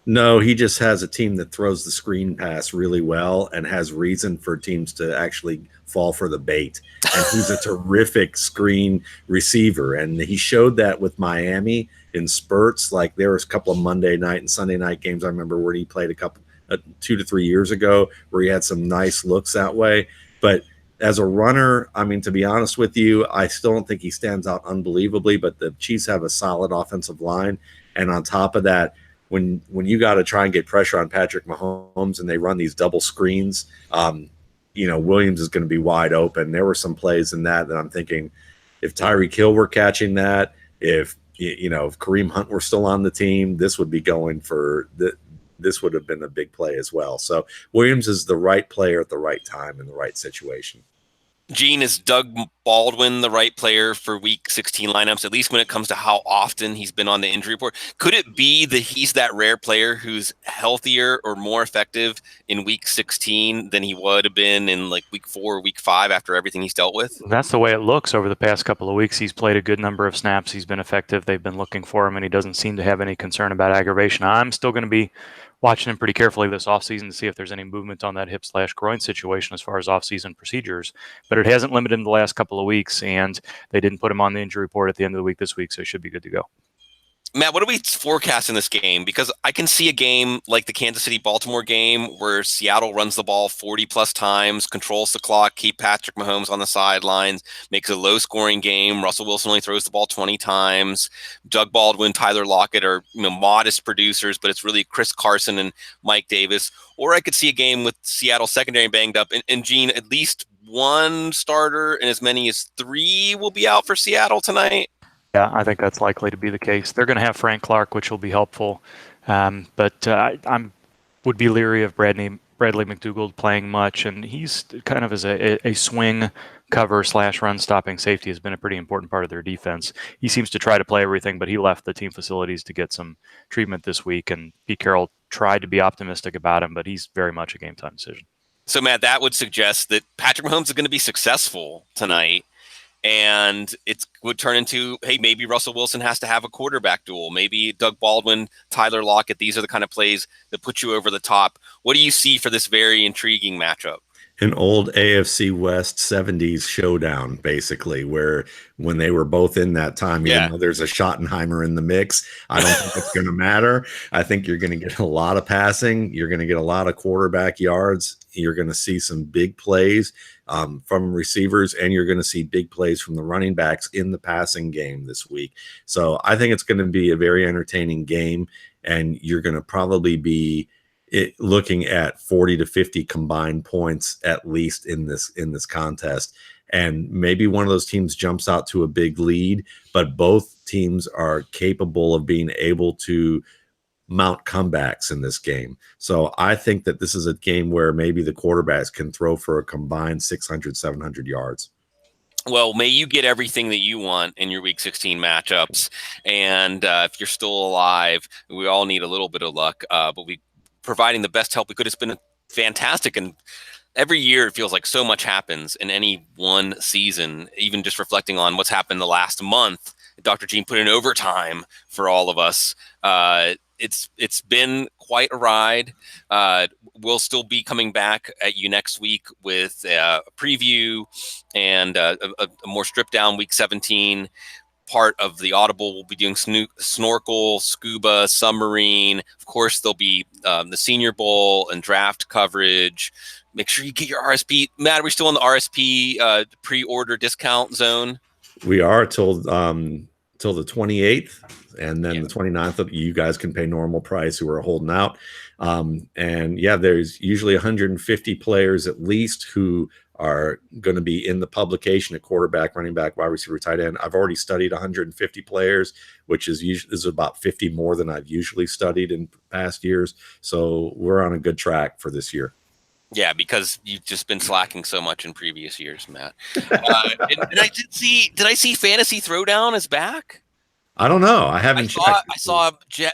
No, he just has a team that throws the screen pass really well and has reason for teams to actually fall for the bait. And he's a terrific screen receiver. And he showed that with Miami in spurts. Like there was a couple of Monday night and Sunday night games I remember where he played 2 to 3 years ago where he had some nice looks that way. But as a runner, I mean, to be honest with you, I still don't think he stands out unbelievably, but the Chiefs have a solid offensive line. And on top of that, when you got to try and get pressure on Patrick Mahomes and they run these double screens, Williams is going to be wide open. There were some plays in that I'm thinking, if Tyreek Hill were catching that, if Kareem Hunt were still on the team, this would be going for this would have been a big play as well. So Williams is the right player at the right time in the right situation. Gene, is Doug Baldwin the right player for Week 16 lineups, at least when it comes to how often he's been on the injury report? Could it be that he's that rare player who's healthier or more effective in Week 16 than he would have been in like Week 4 or Week 5 after everything he's dealt with? That's the way it looks over the past couple of weeks. He's played a good number of snaps. He's been effective. They've been looking for him, and he doesn't seem to have any concern about aggravation. I'm still going to be watching him pretty carefully this offseason to see if there's any movement on that hip/groin situation as far as offseason procedures. But it hasn't limited him the last couple of weeks, and they didn't put him on the injury report at the end of the week this week, so he should be good to go. Matt, what do we forecast in this game? Because I can see a game like the Kansas City-Baltimore game where Seattle runs the ball 40-plus times, controls the clock, keep Patrick Mahomes on the sidelines, makes a low-scoring game. Russell Wilson only throws the ball 20 times. Doug Baldwin, Tyler Lockett are modest producers, but it's really Chris Carson and Mike Davis. Or I could see a game with Seattle secondary banged up, and Gene, at least one starter and as many as 3 will be out for Seattle tonight. Yeah, I think that's likely to be the case. They're going to have Frank Clark, which will be helpful. But I would be leery of Bradley McDougald playing much, and he's kind of as a swing cover/run stopping safety has been a pretty important part of their defense. He seems to try to play everything, but he left the team facilities to get some treatment this week, and Pete Carroll tried to be optimistic about him, but he's very much a game-time decision. So, Matt, that would suggest that Patrick Mahomes is going to be successful tonight. And it would turn into, hey, maybe Russell Wilson has to have a quarterback duel. Maybe Doug Baldwin, Tyler Lockett. These are the kind of plays that put you over the top. What do you see for this very intriguing matchup? An old AFC West 70s showdown, basically, where when they were both in that time, even though there's a Schottenheimer in the mix, I don't think it's going to matter. I think you're going to get a lot of passing. You're going to get a lot of quarterback yards. You're going to see some big plays from receivers, and you're going to see big plays from the running backs in the passing game this week. So I think it's going to be a very entertaining game, and you're going to probably be looking at 40 to 50 combined points at least in this contest. And maybe one of those teams jumps out to a big lead, but both teams are capable of being able to mount comebacks in this game. So I think that this is a game where maybe the quarterbacks can throw for a combined 600, 700 yards. Well, may you get everything that you want in your Week 16 matchups. And if you're still alive, we all need a little bit of luck, but we providing the best help we could. It's been fantastic. And every year it feels like so much happens in any one season, even just reflecting on what's happened the last month. Dr. Gene put in overtime for all of us. It's been quite a ride. We'll still be coming back at you next week with a preview and a more stripped down Week 17 part of the Audible. We'll be doing snorkel, scuba, submarine. Of course, there'll be the Senior Bowl and draft coverage. Make sure you get your RSP. Matt, are we still in the RSP pre-order discount zone? We are till the 28th, and then the 29th, you guys can pay normal price who are holding out. And there's usually 150 players at least who are going to be in the publication at quarterback, running back, wide receiver, tight end. I've already studied 150 players, which is about 50 more than I've usually studied in past years. So we're on a good track for this year. Yeah, because you've just been slacking so much in previous years, Matt. And did I see Fantasy Throwdown is back? I don't know. I haven't checked. I saw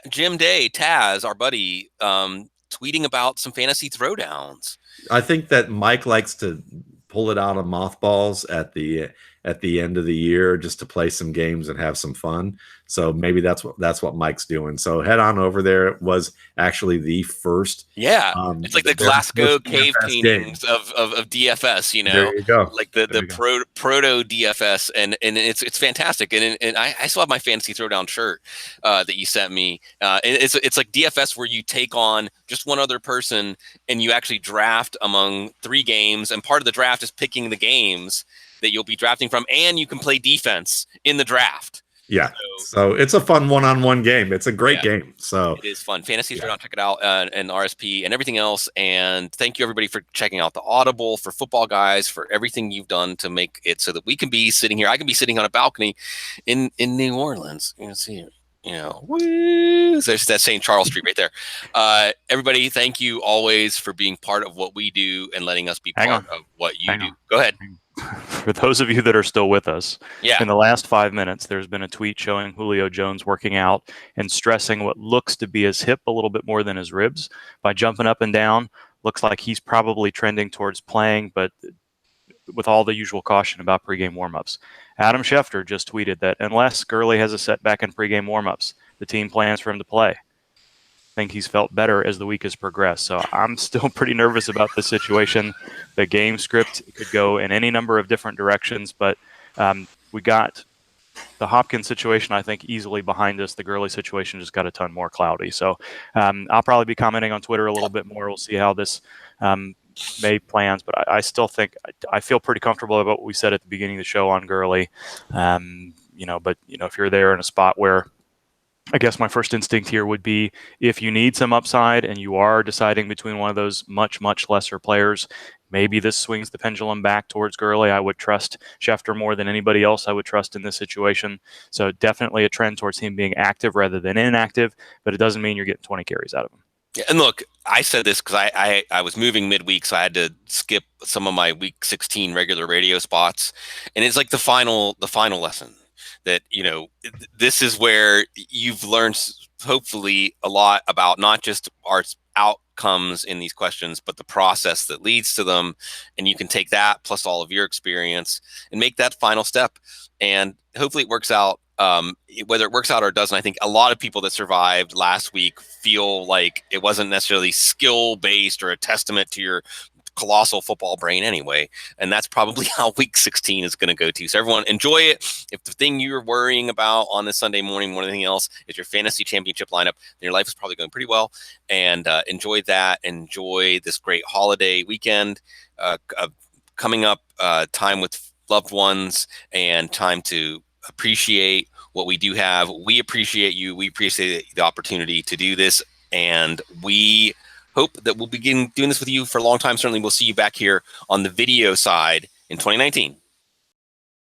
Jim Day, Taz, our buddy, tweeting about some Fantasy Throwdowns. I think that Mike likes to pull it out of mothballs at the end of the year just to play some games and have some fun. So maybe that's what Mike's doing. So head on over there. It was actually the first. Yeah, it's like the Glasgow cave paintings of DFS. There you go. Like the proto DFS, and it's fantastic. And I still have my Fantasy Throwdown shirt that you sent me. It's like DFS where you take on just one other person and you actually draft among 3 games, and part of the draft is picking the games that you'll be drafting from, and you can play defense in the draft. Yeah, so it's a fun one-on-one game. It's a great game. So it is fun. Fantasy Throwdown, check it out, and RSP and everything else. And thank you everybody for checking out the Audible, for Football Guys, for everything you've done to make it so that we can be sitting here. I can be sitting on a balcony in New Orleans. You can see it. Woo! There's that St. Charles Street right there. Everybody, thank you always for being part of what we do and letting us be part of what you do. Go ahead. for those of you that are still with us, Yeah. in the last 5 minutes, there's been a tweet showing Julio Jones working out and stressing what looks to be his hip a little bit more than his ribs by jumping up and down. Looks like he's probably trending towards playing, but with all the usual caution about pregame warmups. Adam Schefter just tweeted that unless Gurley has a setback in pregame warmups, the team plans for him to play. I think he's felt better as the week has progressed. So I'm still pretty nervous about the situation. The game script could go in any number of different directions, but we got the Hopkins situation, I think, easily behind us. The Gurley situation just got a ton more cloudy. So I'll probably be commenting on Twitter a little bit more. We'll see how this made plans, but I still think I feel pretty comfortable about what we said at the beginning of the show on Gurley. But if you're there in a spot where, I guess my first instinct here would be if you need some upside and you are deciding between one of those much, much lesser players, maybe this swings the pendulum back towards Gurley. I would trust Schefter more than anybody else I would trust in this situation. So definitely a trend towards him being active rather than inactive, but it doesn't mean you're getting 20 carries out of him. Yeah, and look, I said this because I was moving midweek, so I had to skip some of my week 16 regular radio spots, and it's like the final lesson that this is where you've learned hopefully a lot about not just our outcomes in these questions, but the process that leads to them, and you can take that plus all of your experience and make that final step, and hopefully it works out. Whether it works out or it doesn't, I think a lot of people that survived last week feel like it wasn't necessarily skill-based or a testament to your colossal football brain anyway. And that's probably how week 16 is going to go to. So everyone enjoy it. If the thing you're worrying about on this Sunday morning more than anything else is your fantasy championship lineup, then your life is probably going pretty well. And enjoy that. Enjoy this great holiday weekend coming up, time with loved ones and time to appreciate what we do have. We appreciate you. We appreciate the opportunity to do this. And we hope that we'll begin doing this with you for a long time. Certainly we'll see you back here on the video side in 2019.